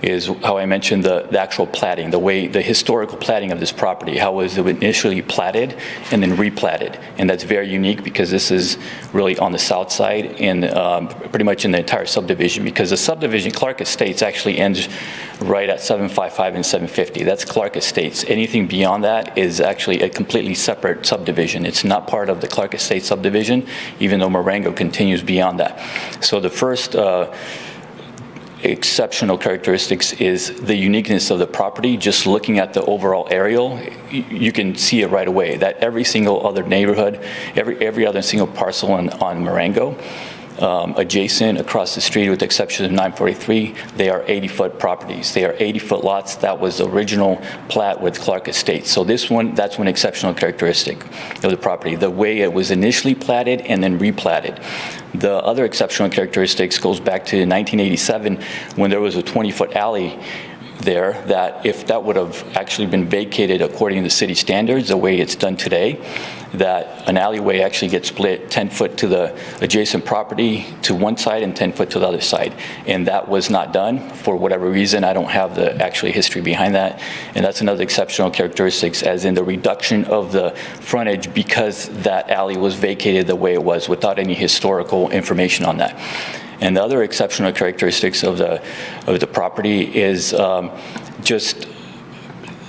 is how I mentioned the actual platting, the historical platting of this property, how was it initially platted and then replatted. And that's very unique because this is really on the south side and pretty much in the entire subdivision, because the subdivision, Clark Estates, actually ends right at 755 and 750. That's Clark Estates. Anything beyond that is actually a completely separate subdivision. It's not part of the Clark Estates subdivision, even though Marengo continues beyond that. So the first exceptional characteristics is the uniqueness of the property. Just looking at the overall aerial, you can see it right away that every single other neighborhood, every other single parcel on Marengo, adjacent across the street with the exception of 943, they are 80-foot properties. They are 80-foot lots. That was the original plat with Clark Estates. So that's one exceptional characteristic of the property, the way it was initially platted and then replatted. The other exceptional characteristics goes back to 1987 when there was a 20-foot alley there, that if that would have actually been vacated according to city standards, the way it's done today, that an alleyway actually gets split 10 foot to the adjacent property to one side and 10 foot to the other side. And that was not done for whatever reason. I don't have the actual history behind that. And that's another exceptional characteristics, as in the reduction of the frontage because that alley was vacated the way it was without any historical information on that. And the other exceptional characteristics of the property is just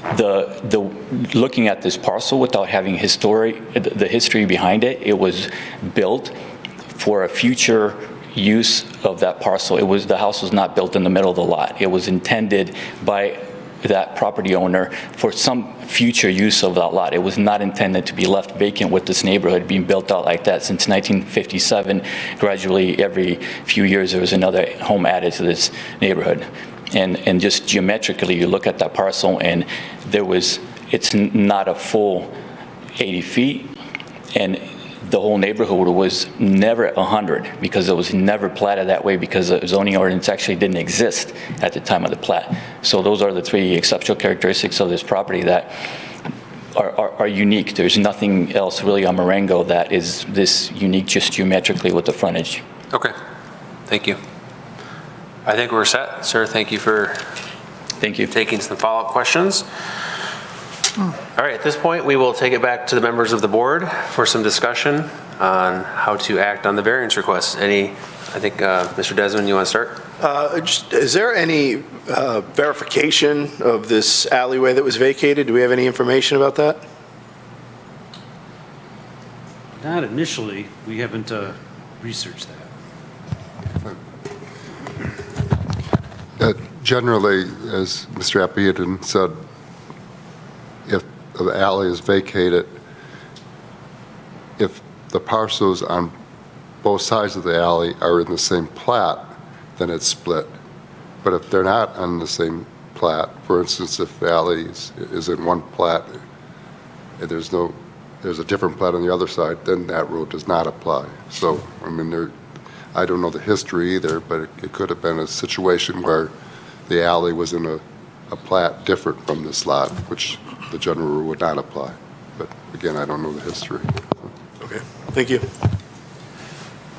looking at this parcel without having the history behind it, it was built for a future use of that parcel. The house was not built in the middle of the lot. It was intended by that property owner for some future use of that lot. It was not intended to be left vacant with this neighborhood being built out like that. Since 1957, gradually every few years there was another home added to this neighborhood. And just geometrically, you look at that parcel and it's not a full 80 feet, and the whole neighborhood was never 100 because it was never platted that way because the zoning ordinance actually didn't exist at the time of the plat. So those are the three exceptional characteristics of this property that are unique. There's nothing else really on Marengo that is this unique just geometrically with the frontage. Okay, thank you. I think we're set, sir. Thank you for taking some follow-up questions. All right, at this point, we will take it back to the members of the board for some discussion on how to act on the variance requests. I think, Mr. Desmond, you want to start? Is there any verification of this alleyway that was vacated? Do we have any information about that? Not initially. We haven't researched that. Generally, as Mr. Appian said, if the alley is vacated, if the parcels on both sides of the alley are in the same plat, then it's split. But if they're not on the same plat, for instance, if the alley is in one plat and there's a different plat on the other side, then that rule does not apply. So, I mean, I don't know the history either, but it could have been a situation where the alley was in a plat different from this lot, which the general rule would not apply. But again, I don't know the history. Okay, thank you.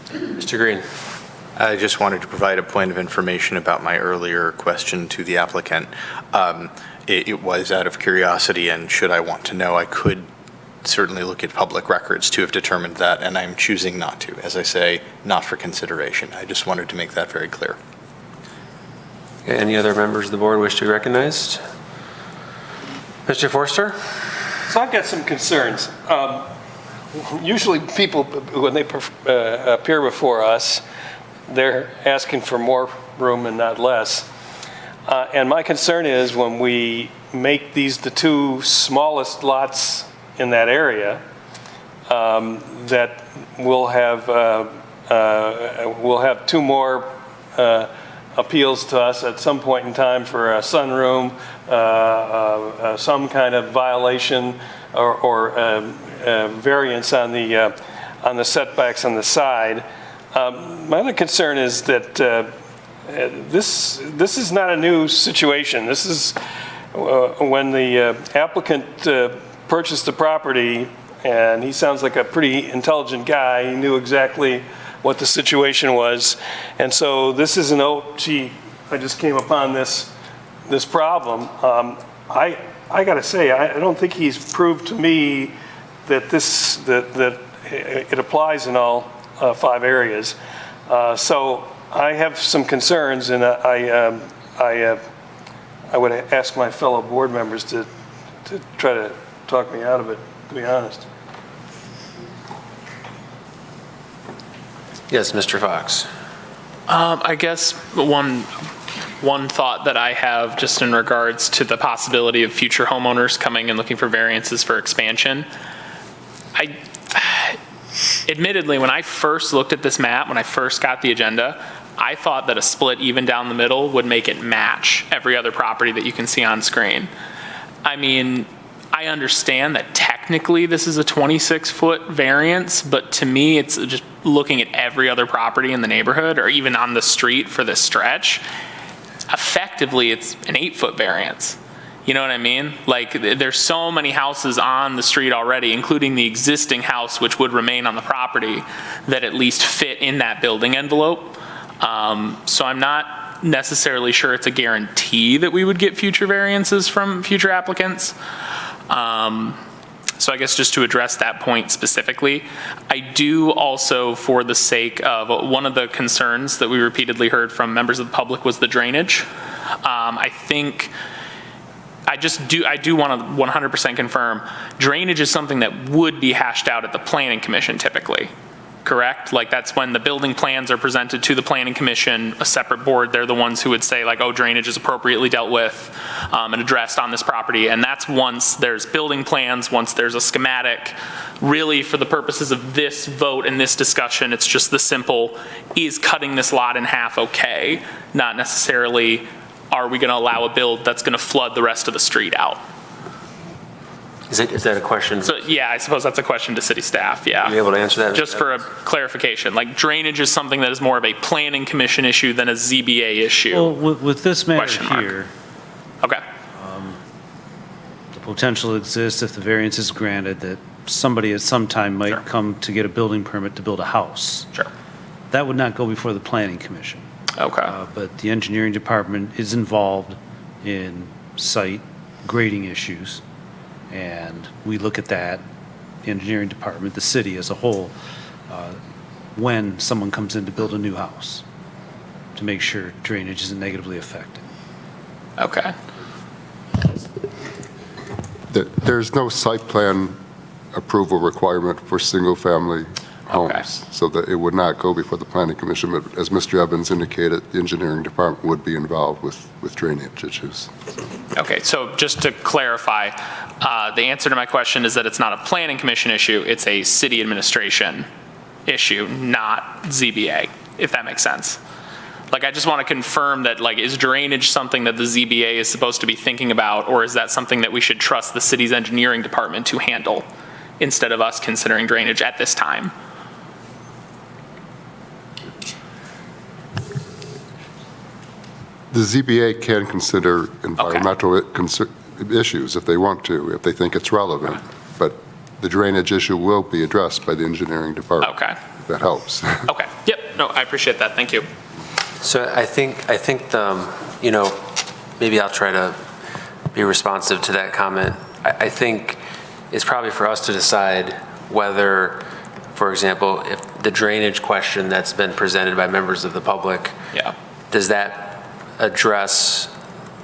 Mr. Green. I just wanted to provide a point of information about my earlier question to the applicant. It was out of curiosity, and should I want to know, I could certainly look at public records to have determined that, and I'm choosing not to. As I say, not for consideration. I just wanted to make that very clear. Okay, any other members of the board wish to be recognized? Mr. Forster? So I've got some concerns. Usually people, when they appear before us, they're asking for more room and not less. And my concern is when we make these the two smallest lots in that area, that we'll have two more appeals to us at some point in time for a sunroom, some kind of violation or variance on the setbacks on the side. My other concern is that this is not a new situation. This is when the applicant purchased the property, and he sounds like a pretty intelligent guy. He knew exactly what the situation was. And so this isn't, oh, gee, I just came upon this problem. I got to say, I don't think he's proved to me that that it applies in all 5 areas. So I have some concerns, and I would ask my fellow board members to try to talk me out of it, to be honest. Yes, Mr. Fox. I guess one thought that I have just in regards to the possibility of future homeowners coming and looking for variances for expansion. Admittedly, when I first looked at this map, when I first got the agenda, I thought that a split even down the middle would make it match every other property that you can see on screen. I mean, I understand that technically this is a 26-foot variance, but to me, it's just looking at every other property in the neighborhood or even on the street for this stretch. Effectively, it's an 8-foot variance. You know what I mean? Like, there's so many houses on the street already, including the existing house, which would remain on the property, that at least fit in that building envelope. So I'm not necessarily sure it's a guarantee that we would get future variances from future applicants. So I guess just to address that point specifically, I do also, for the sake of one of the concerns that we repeatedly heard from members of the public was the drainage. I I do want to 100% confirm, drainage is something that would be hashed out at the planning commission typically, correct? Like that's when the building plans are presented to the planning commission, a separate board, they're the ones who would say like, oh, drainage is appropriately dealt with and addressed on this property. And that's once there's building plans, once there's a schematic. Really, for the purposes of this vote and this discussion, it's just the simple, is cutting this lot in half okay? Not necessarily, are we going to allow a build that's going to flood the rest of the street out? Is that a question? So, yeah, I suppose that's a question to city staff, yeah. Are you able to answer that? Just for a clarification, like drainage is something that is more of a planning commission issue than a ZBA issue. Well, with this matter Question mark. here, Okay, the potential exists if the variance is granted that somebody at some time might Sure. come to get a building permit to build a house. sure. That would not go before the planning commission. Okay, But the engineering department is involved in site grading issues. And we look at that, the engineering department, the city as a whole, when someone comes in to build a new house, to make sure drainage isn't negatively affected. okay. There's no site plan approval requirement for single-family Okay. homes, so that it would not go before the planning commission, but as Mr. Evans indicated, the engineering department would be involved with drainage issues. Okay, so just to clarify, the answer to my question is that it's not a planning commission issue, it's a city administration issue, not ZBA, if that makes sense. Like, I just want to confirm that, like, is drainage something that the ZBA is supposed to be thinking about, or is that something that we should trust the city's engineering department to handle instead of us considering drainage at this time? The ZBA can consider environmental issues if they want to, if they think it's relevant, but the drainage issue will be addressed by the engineering department. Okay. If that helps. Okay, yep, no, I appreciate that, thank you. So I think maybe I'll try to be responsive to that comment. I think it's probably for us to decide whether, for example, if the drainage question that's been presented by members of the public, Yeah. does that address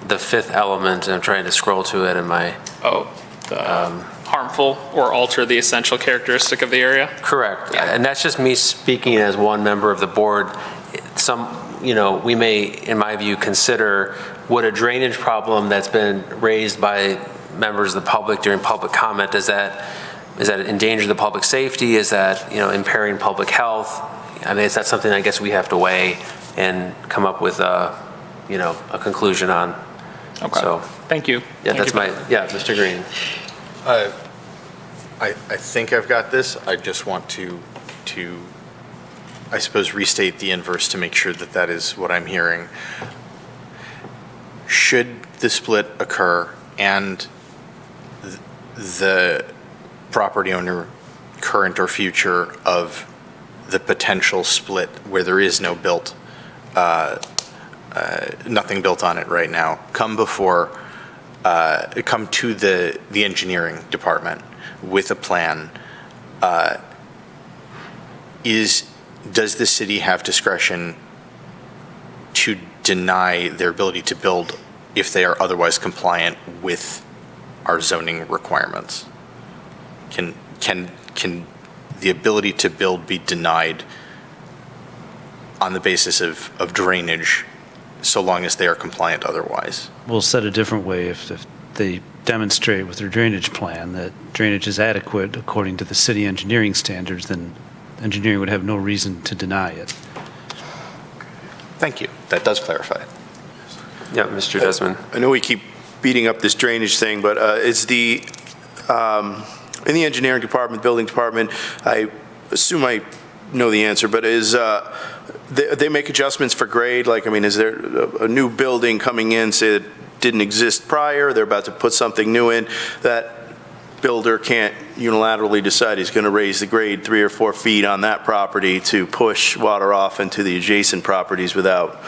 the fifth element? And I'm trying to scroll to it in my... Harmful or alter the essential characteristic of the area? Correct. And that's just me speaking as one member of the board. We may, in my view, consider would a drainage problem that's been raised by members of the public during public comment, is that endanger the public safety? Is that, impairing public health? I mean, is that something I guess we have to weigh and come up with a conclusion on? Okay. So, Thank you. yeah, Thank you. Mr. Green. I think I've got this. I just want to, I suppose, restate the inverse to make sure that that is what I'm hearing. Should the split occur and the property owner, current or future, of the potential split where there is no built, nothing built on it right now, come to the engineering department with a plan, does the city have discretion to deny their ability to build if they are otherwise compliant with our zoning requirements? Can the ability to build be denied on the basis of drainage so long as they are compliant otherwise? We'll set a different way if they demonstrate with their drainage plan that drainage is adequate according to the city engineering standards, then engineering would have no reason to deny it. Thank you. That does clarify. Yeah, Mr. Desmond. I know we keep beating up this drainage thing, but is in the engineering department, building department, I assume I know the answer, but they make adjustments for grade? Like, I mean, is there a new building coming in, say, that didn't exist prior, they're about to put something new in, that builder can't unilaterally decide he's going to raise the grade 3 or 4 feet on that property to push water off into the adjacent properties without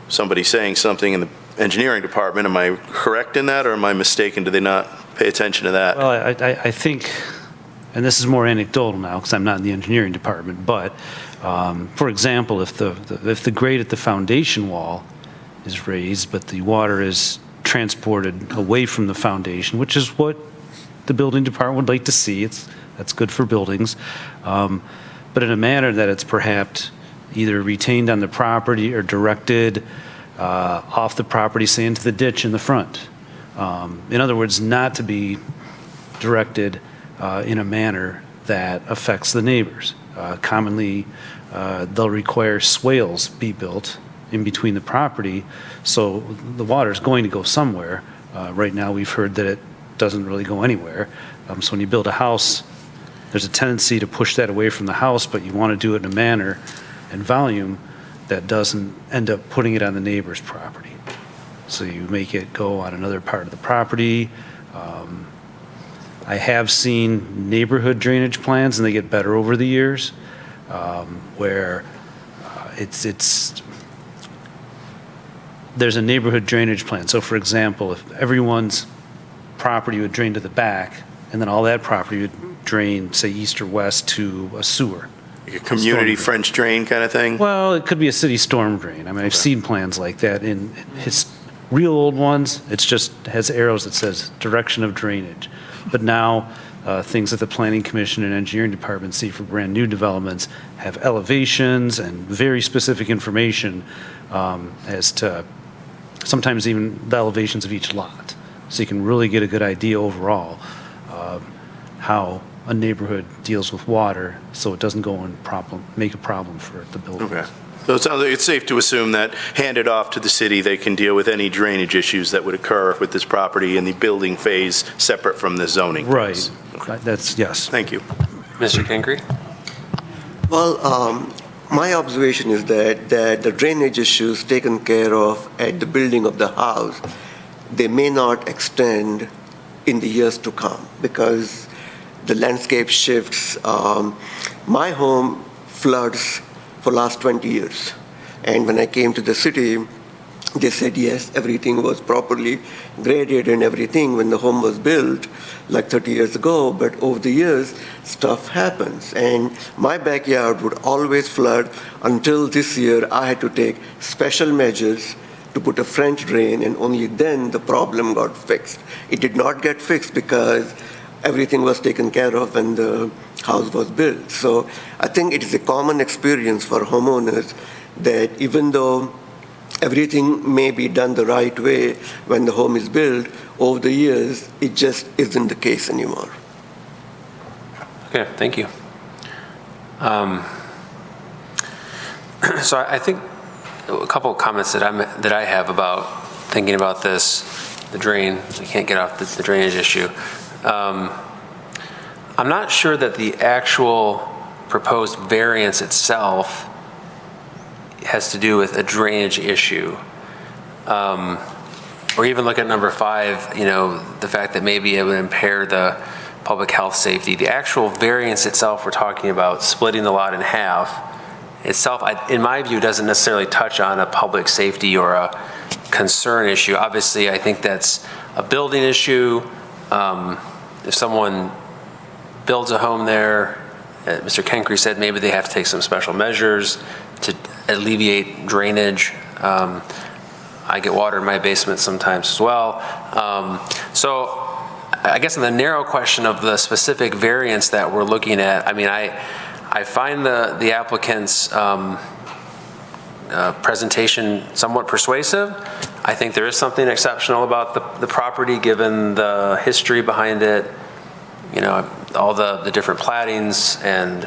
somebody saying something in the engineering department? Am I correct in that, or am I mistaken? Do they not pay attention to that? Well, I think, and this is more anecdotal now because I'm not in the engineering department, but for example, if the grade at the foundation wall is raised, but the water is transported away from the foundation, which is what the building department would like to see. That's good for buildings, but in a manner that it's perhaps either retained on the property or directed off the property, say into the ditch in the front. In other words, not to be directed in a manner that affects the neighbors. Commonly, they'll require swales be built in between the property, so the water is going to go somewhere. Right now, we've heard that it doesn't really go anywhere. So when you build a house, there's a tendency to push that away from the house, but you want to do it in a manner and volume that doesn't end up putting it on the neighbor's property. So you make it go on another part of the property. I have seen neighborhood drainage plans, and they get better over the years, where there's a neighborhood drainage plan. So for example, if everyone's property would drain to the back, and then all that property would drain, say, east or west to a sewer. Like a community French drain kind of thing? Well, it could be a city storm drain. I mean, I've seen plans like that in real old ones. It's just has arrows that says direction of drainage. But now, things that the Planning Commission and Engineering Department see for brand new developments have elevations and very specific information as to sometimes even the elevations of each lot. So you can really get a good idea overall how a neighborhood deals with water, so it doesn't go and make a problem for the buildings. Okay. So it sounds like it's safe to assume that handed off to the city, they can deal with any drainage issues that would occur with this property in the building phase separate from the zoning. Right. Okay. That's, yes. Thank you. Mr. Kinkry? Well, my observation is that the drainage issues taken care of at the building of the house, they may not extend in the years to come because the landscape shifts. My home floods for last 20 years. And when I came to the city, they said, yes, everything was properly graded and everything when the home was built, like 30 years ago. But over the years, stuff happens. And my backyard would always flood until this year I had to take special measures to put a French drain, and only then the problem got fixed. It did not get fixed because everything was taken care of when the house was built. So I think it is a common experience for homeowners that even though everything may be done the right way when the home is built, over the years, it just isn't the case anymore. Okay, thank you. So I think a couple of comments that I have about thinking about this, the drain, we can't get off the drainage issue. I'm not sure that the actual proposed variance itself has to do with a drainage issue. Or even look at number 5, the fact that maybe it would impair the public health safety. The actual variance itself, we're talking about splitting the lot in half, itself, in my view, doesn't necessarily touch on a public safety or a concern issue. Obviously, I think that's a building issue. If someone builds a home there, Mr. Kenkry said maybe they have to take some special measures to alleviate drainage. I get water in my basement sometimes as well. So I guess in the narrow question of the specific variance that we're looking at, I mean, I find the applicant's presentation somewhat persuasive. I think there is something exceptional about the property given the history behind it, all the different plattings, and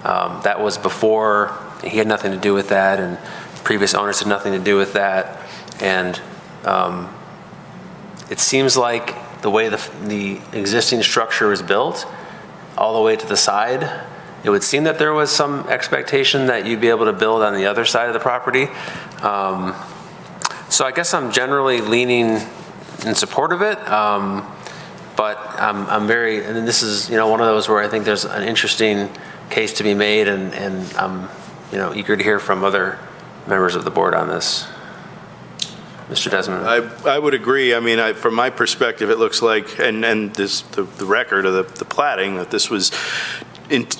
that was before, he had nothing to do with that, and previous owners had nothing to do with that. And it seems like the way the existing structure is built, all the way to the side, it would seem that there was some expectation that you'd be able to build on the other side of the property. So I guess I'm generally leaning in support of it, but I'm very, and this is one of those where I think there's an interesting case to be made, and I'm eager to hear from other members of the board on this. Mr. Desmond. I would agree. I mean, from my perspective, it looks like, and the record of the platting, that this was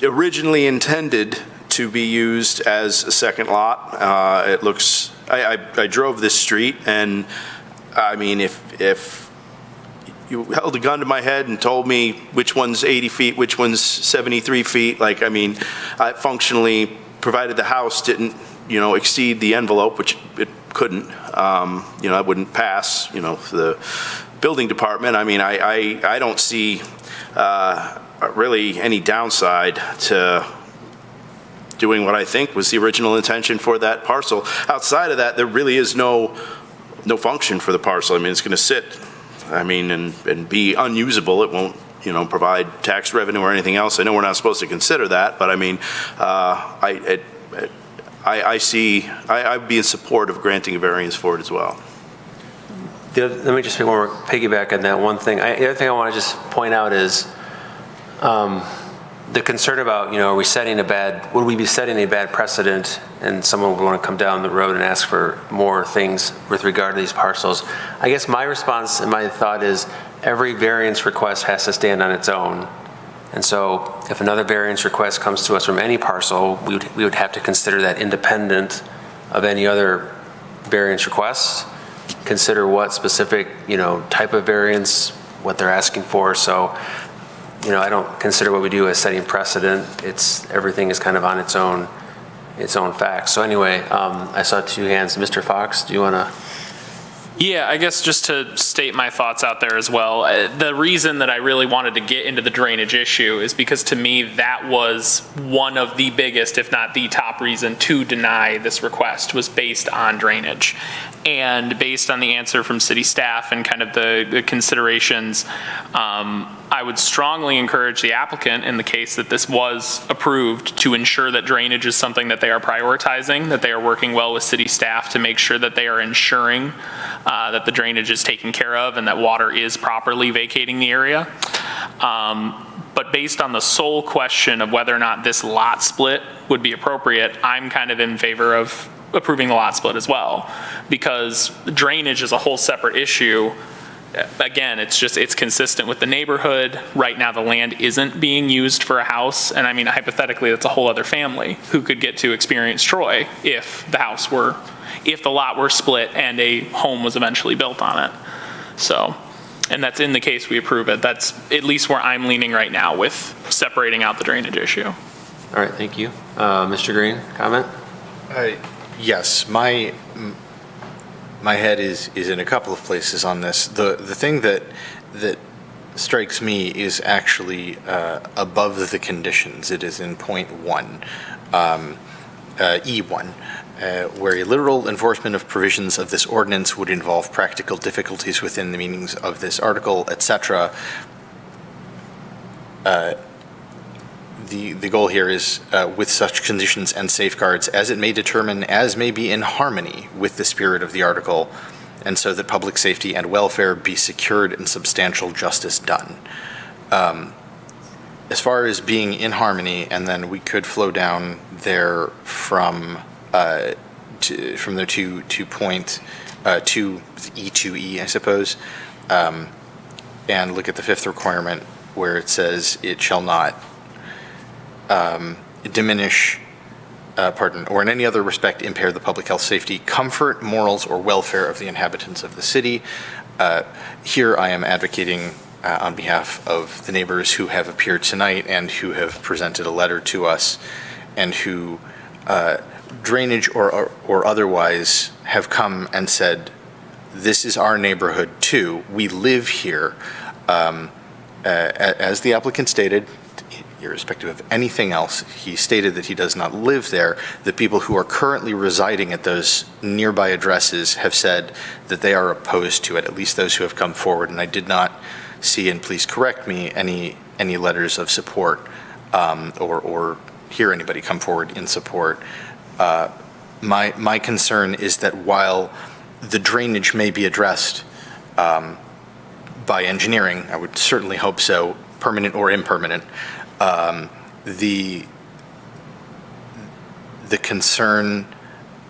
originally intended to be used as a second lot. It looks, I drove this street, and I mean, if you held a gun to my head and told me which one's 80 feet, which one's 73 feet, like, I mean, functionally, provided the house didn't, exceed the envelope, which it couldn't, I wouldn't pass, the building department. I mean, I don't see really any downside to doing what I think was the original intention for that parcel. Outside of that, there really is no function for the parcel. I mean, it's going to sit, and be unusable. It won't, provide tax revenue or anything else. I know we're not supposed to consider that, but I mean, I'd be in support of granting a variance for it as well. Let me just piggyback on that one thing. The other thing I want to just point out is the concern about, would we be setting a bad precedent and someone would want to come down the road and ask for more things with regard to these parcels? I guess my response and my thought is every variance request has to stand on its own. And so if another variance request comes to us from any parcel, we would have to consider that independent of any other variance requests, consider what specific, type of variance, what they're asking for. So, I don't consider what we do as setting precedent. Everything is kind of on its own facts. So anyway, I saw two hands. Mr. Fox, do you want to? Yeah, I guess just to state my thoughts out there as well, the reason that I really wanted to get into the drainage issue is because to me that was one of the biggest, if not the top reason to deny this request was based on drainage. And based on the answer from city staff and kind of the considerations, I would strongly encourage the applicant in the case that this was approved to ensure that drainage is something that they are prioritizing, that they are working well with city staff to make sure that they are ensuring that the drainage is taken care of and that water is properly vacating the area. But based on the sole question of whether or not this lot split would be appropriate, I'm kind of in favor of approving the lot split as well, because drainage is a whole separate issue. Again, it's consistent with the neighborhood. Right now, the land isn't being used for a house. And I mean, hypothetically, that's a whole other family who could get to experience Troy if the lot were split and a home was eventually built on it. So, and that's in the case we approve it. That's at least where I'm leaning right now with separating out the drainage issue. All right, thank you. Mr. Green, comment? Yes, my head is in a couple of places on this. The thing that strikes me is actually above the conditions. It is in point 1, E1, where a literal enforcement of provisions of this ordinance would involve practical difficulties within the meanings of this article, etc. The goal here is with such conditions and safeguards as it may determine as may be in harmony with the spirit of the article, and so that public safety and welfare be secured and substantial justice done. As far as being in harmony, and then we could flow down there from there to point to E2E, I suppose, and look at the 5th requirement where it says it shall not diminish, or in any other respect impair the public health, safety, comfort, morals, or welfare of the inhabitants of the city. Here I am advocating on behalf of the neighbors who have appeared tonight and who have presented a letter to us and who, drainage or otherwise, have come and said, this is our neighborhood too. We live here. As the applicant stated, irrespective of anything else, he stated that he does not live there. The people who are currently residing at those nearby addresses have said that they are opposed to it, at least those who have come forward. And I did not see, and please correct me, any letters of support or hear anybody come forward in support. My concern is that while the drainage may be addressed by engineering, I would certainly hope so, permanent or impermanent, the concern,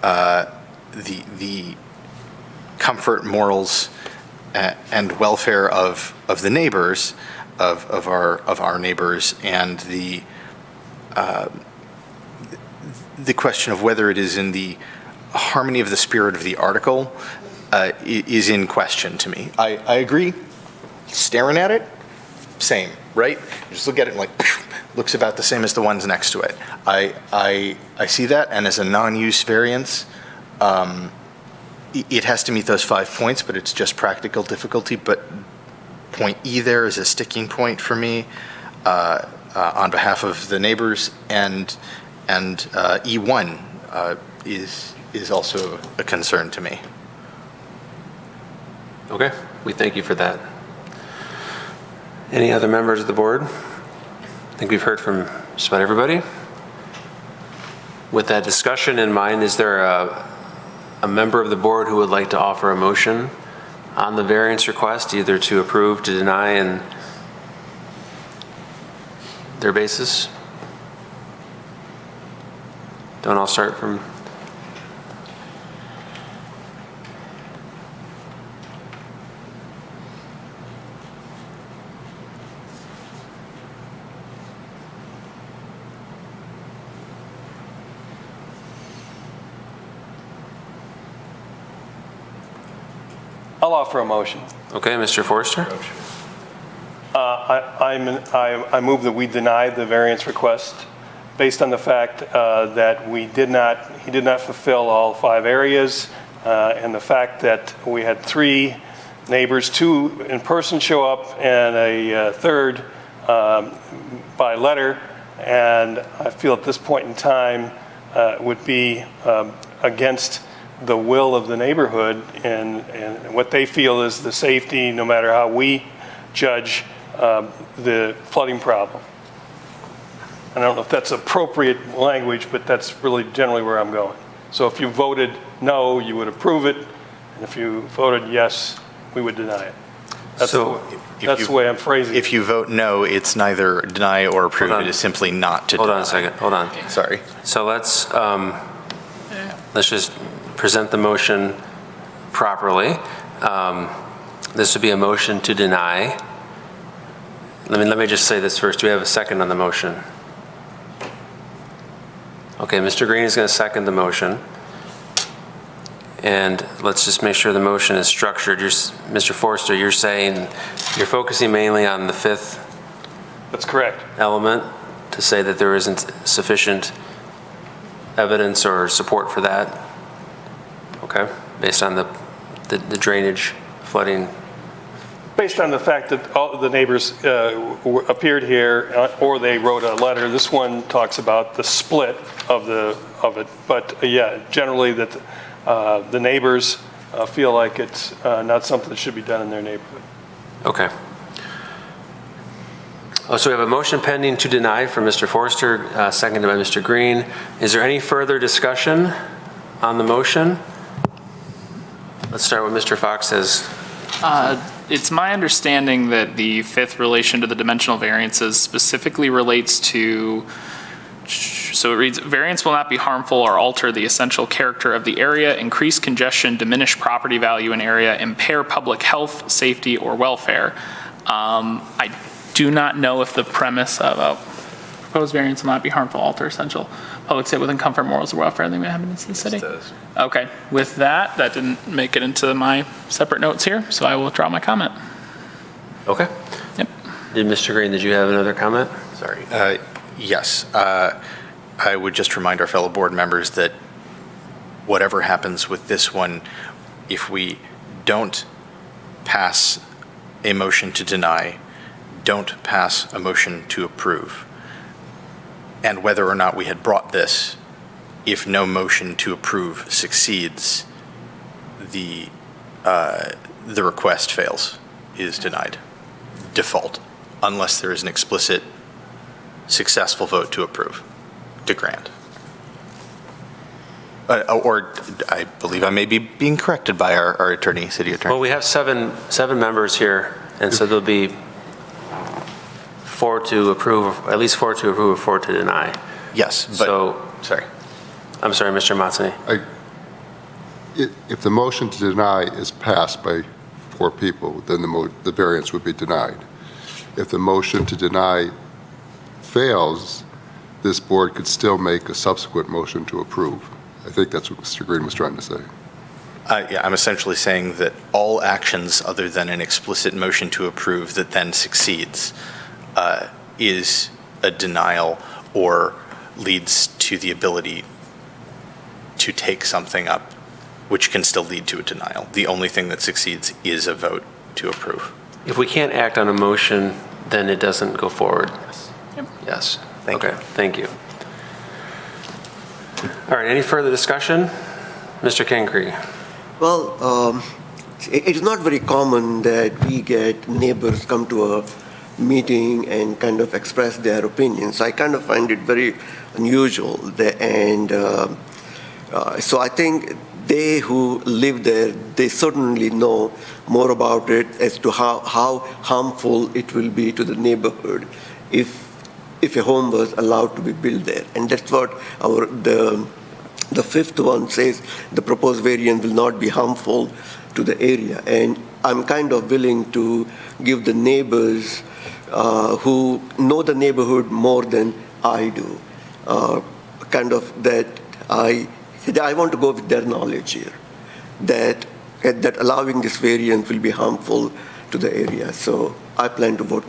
the comfort, morals, and welfare of the neighbors, of our neighbors, and the question of whether it is in the harmony of the spirit of the article is in question to me. I agree, staring at it, same, right? You just look at it and like, looks about the same as the ones next to it. I see that, and as a non-use variance, it has to meet those 5 points, but it's just practical difficulty. But point E there is a sticking point for me on behalf of the neighbors, and E1 is also a concern to me. Okay, we thank you for that. Any other members of the board? I think we've heard from just about everybody. With that discussion in mind, is there a member of the board who would like to offer a motion on the variance request, either to approve, to deny, and their basis? Don't all start from... I'll offer a motion. Okay, Mr. Forster? I move that we deny the variance request based on the fact that he did not fulfill all 5 areas, and the fact that we had 3 neighbors, 2 in person show up and a third by letter, and I feel at this point in time would be against the will of the neighborhood and what they feel is the safety, no matter how we judge the flooding problem. I don't know if that's appropriate language, but that's really generally where I'm going. So if you voted no, you would approve it, and if you voted yes, we would deny it. That's the way I'm phrasing it. If you vote no, it's neither deny or approve. It is simply not to deny. Hold on a second, hold on. Sorry. So let's just present the motion properly. This would be a motion to deny. Let me just say this first. Do we have a second on the motion? Okay, Mr. Green is going to second the motion. And let's just make sure the motion is structured. Mr. Forster, you're saying you're focusing mainly on the 5th. That's correct. Element to say that there isn't sufficient evidence or support for that. Okay, based on the drainage, flooding. Based on the fact that all the neighbors appeared here, or they wrote a letter. This one talks about the split of it, but yeah, generally that the neighbors feel like it's not something that should be done in their neighborhood. Okay. Oh, so we have a motion pending to deny from Mr. Forster, seconded by Mr. Green. Is there any further discussion on the motion? Let's start with Mr. Fox says. It's my understanding that the 5th relation to the dimensional variances specifically relates to, so it reads, variance will not be harmful or alter the essential character of the area, increase congestion, diminish property value in area, impair public health, safety, or welfare. I do not know if the premise of proposed variance will not be harmful, alter essential public safety within comfort, morals, or welfare of the inhabitants of the city. Okay, with that didn't make it into my separate notes here, so I will withdraw my comment. Okay. Yep. Mr. Green, did you have another comment? Sorry. Yes. I would just remind our fellow board members that whatever happens with this one, if we don't pass a motion to deny, don't pass a motion to approve, and whether or not we had brought this, if no motion to approve succeeds, the request fails, is denied, default, unless there is an explicit successful vote to approve, to grant. Or I believe I may be being corrected by our attorney, city attorney. Well, we have seven members here, and so there'll be 4 to approve, at least 4 to approve, 4 to deny. Yes, but, so, sorry. I'm sorry, Mr. Matsuni. If the motion to deny is passed by 4 people, then the variance would be denied. If the motion to deny fails, this board could still make a subsequent motion to approve. I think that's what Mr. Green was trying to say. Yeah, I'm essentially saying that all actions other than an explicit motion to approve that then succeeds is a denial or leads to the ability to take something up, which can still lead to a denial. The only thing that succeeds is a vote to approve. If we can't act on a motion, then it doesn't go forward. Yes. Thank you. Okay, thank you. All right, any further discussion? Mr. Kincree. Well, it's not very common that we get neighbors come to a meeting and kind of express their opinions. I kind of find it very unusual. So I think they who live there, they certainly know more about it as to how harmful it will be to the neighborhood if a home was allowed to be built there. And that's what the fifth one says, the proposed variant will not be harmful to the area. And I'm kind of willing to give the neighbors who know the neighborhood more than I do, kind of that I want to go with their knowledge here, that allowing this variant will be harmful to the area. So I plan to vote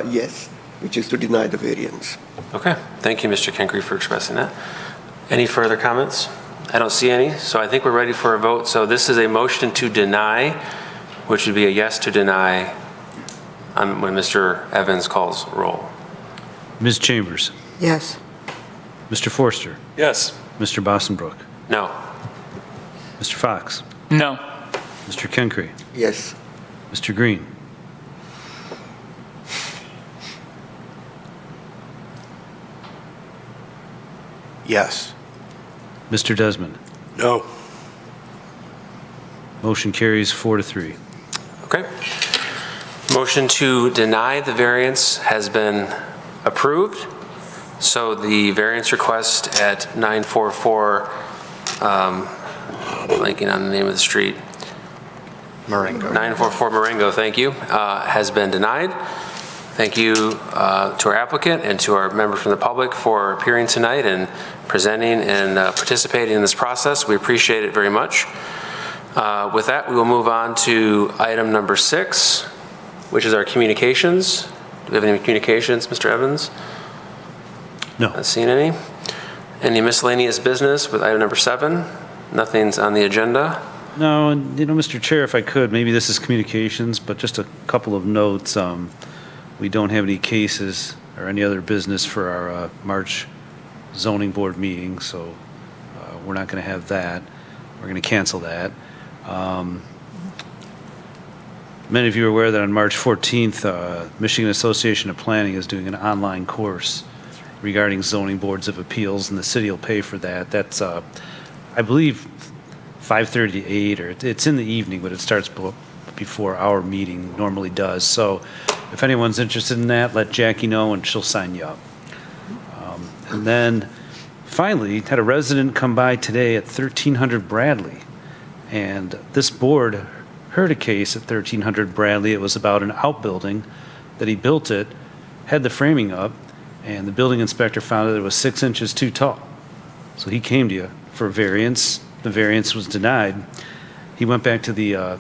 yes, which is to deny the variance. Okay, thank you, Mr. Kincree, for expressing that. Any further comments? I don't see any, so I think we're ready for a vote. So this is a motion to deny, which would be a yes to deny when Mr. Evans calls roll. Ms. Chambers, Yes. Mr. Forster, Yes. Mr. Bossenbrook, No. Mr. Fox, No. Mr. Kincree, Yes. Mr. Green, Yes. Mr. Desmond. No. Motion carries 4-3. Okay. Motion to deny the variance has been approved. So the variance request at 944, blanking on the name of the street. Marengo. 944 Marengo, thank you, has been denied. Thank you to our applicant and to our members from the public for appearing tonight and presenting and participating in this process. We appreciate it very much. With that, we will move on to item number 6, which is our communications. Do we have any communications, Mr. Evans? No. Not seen any. Any miscellaneous business with item number 7? Nothing's on the agenda. No, and Mr. Chair, if I could, maybe this is communications, but just a couple of notes. We don't have any cases or any other business for our March zoning board meeting, so we're not going to have that. We're going to cancel that. Many of you are aware that on March 14th, Michigan Association of Planning is doing an online course regarding zoning boards of appeals, and the city will pay for that. That's, I believe, 5:30 to 8, or it's in the evening, but it starts before our meeting normally does. So if anyone's interested in that, let Jackie know and she'll sign you up. And then finally, had a resident come by today at 1300 Bradley. And this board heard a case at 1300 Bradley. It was about an outbuilding that he built it, had the framing up, and the building inspector found that it was 6 inches too tall. So he came to you for a variance. The variance was denied. He went back to the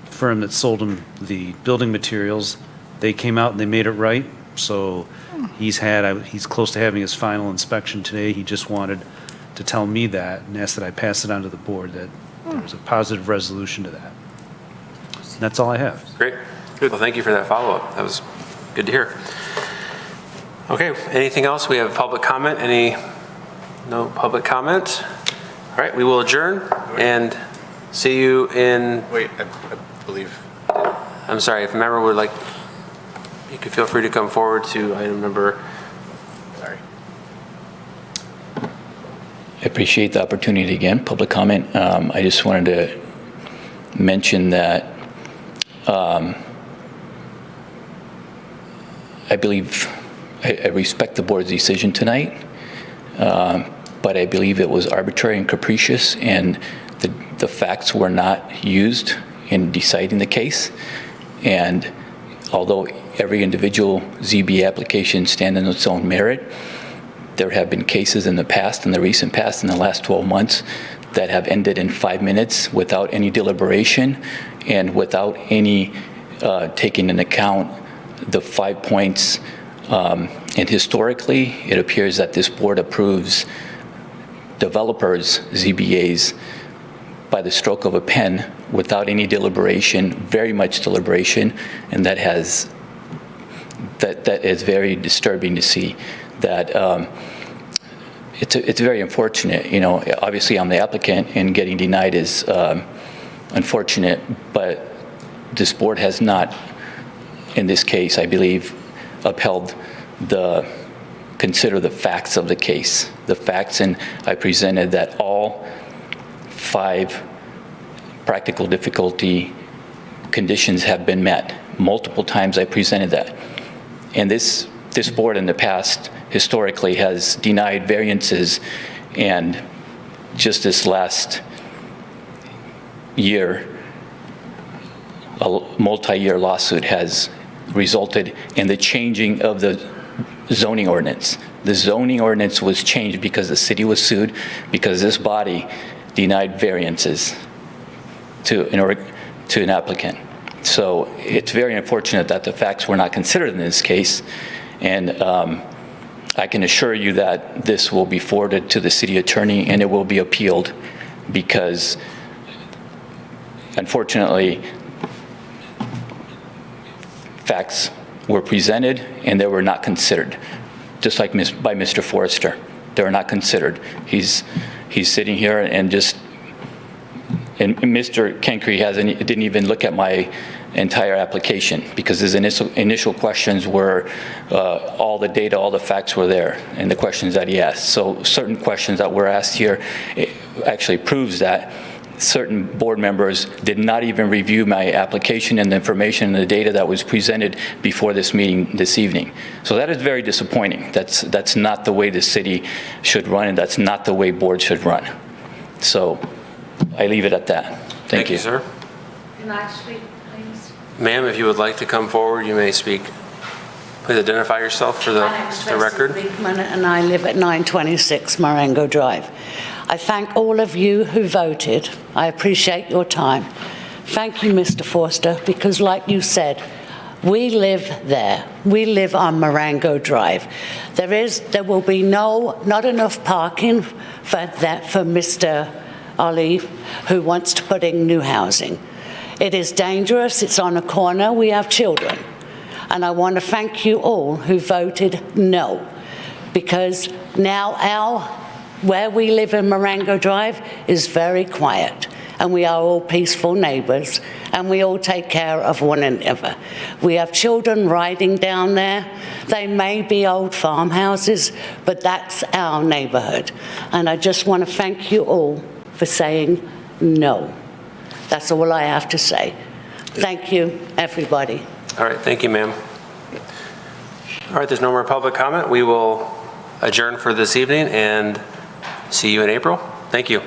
firm that sold him the building materials. They came out and they made it right. So he's close to having his final inspection today. He just wanted to tell me that and asked that I pass it on to the board that there was a positive resolution to that. And that's all I have. Great. Well, thank you for that follow-up. That was good to hear. Okay, anything else? We have public comment. No public comment? All right, we will adjourn and see you in... Wait, I believe... I'm sorry, if a member would like, you can feel free to come forward to item number... Sorry. I appreciate the opportunity again, public comment. I just wanted to mention that I believe, I respect the board's decision tonight, but I believe it was arbitrary and capricious, and the facts were not used in deciding the case. And although every individual ZBA application stands on its own merit, there have been cases in the past, in the recent past, in the last 12 months, that have ended in 5 minutes without any deliberation and without any taking into account the 5 points. And historically, it appears that this board approves developers, ZBAs, by the stroke of a pen without any deliberation, very much deliberation, and that is very disturbing to see. That it's very unfortunate. You know, obviously I'm the applicant, and getting denied is unfortunate, but this board has not, in this case, I believe, upheld consider the facts of the case. The facts, and I presented that all 5 practical difficulty conditions have been met. Multiple times I presented that. And this board in the past historically has denied variances, and just this last year, a multi-year lawsuit has resulted in the changing of the zoning ordinance. The zoning ordinance was changed because the city was sued, because this body denied variances to an applicant. So it's very unfortunate that the facts were not considered in this case, and I can assure you that this will be forwarded to the city attorney and it will be appealed, because unfortunately facts were presented and they were not considered, just like by Mr. Forrester. They were not considered. He's sitting here and Mr. Kenkry didn't even look at my entire application, because his initial questions were all the data, all the facts were there, and the questions that he asked. So certain questions that were asked here, it actually proves that certain board members did not even review my application and the information and the data that was presented before this meeting this evening. So that is very disappointing. That's not the way the city should run, and that's not the way boards should run. So I leave it at that. Thank you, sir. Can I speak, please? Ma'am, if you would like to come forward, you may speak. Please identify yourself for the record. My name is Tracy Brinkman, and I live at 926 Marengo Drive. I thank all of you who voted. I appreciate your time. Thank you, Mr. Forster, because like you said, we live there. We live on Marengo Drive. There will be not enough parking for Mr. Ali, who wants to put in new housing. It is dangerous. It's on a corner. We have children. And I want to thank you all who voted no, because now where we live in Marengo Drive is very quiet, and we are all peaceful neighbors, and we all take care of one another. We have children riding down there. They may be old farmhouses, but that's our neighborhood. And I just want to thank you all for saying no. That's all I have to say. Thank you, everybody. All right, thank you, ma'am. All right, there's no more public comment. We will adjourn for this evening and see you in April. Thank you.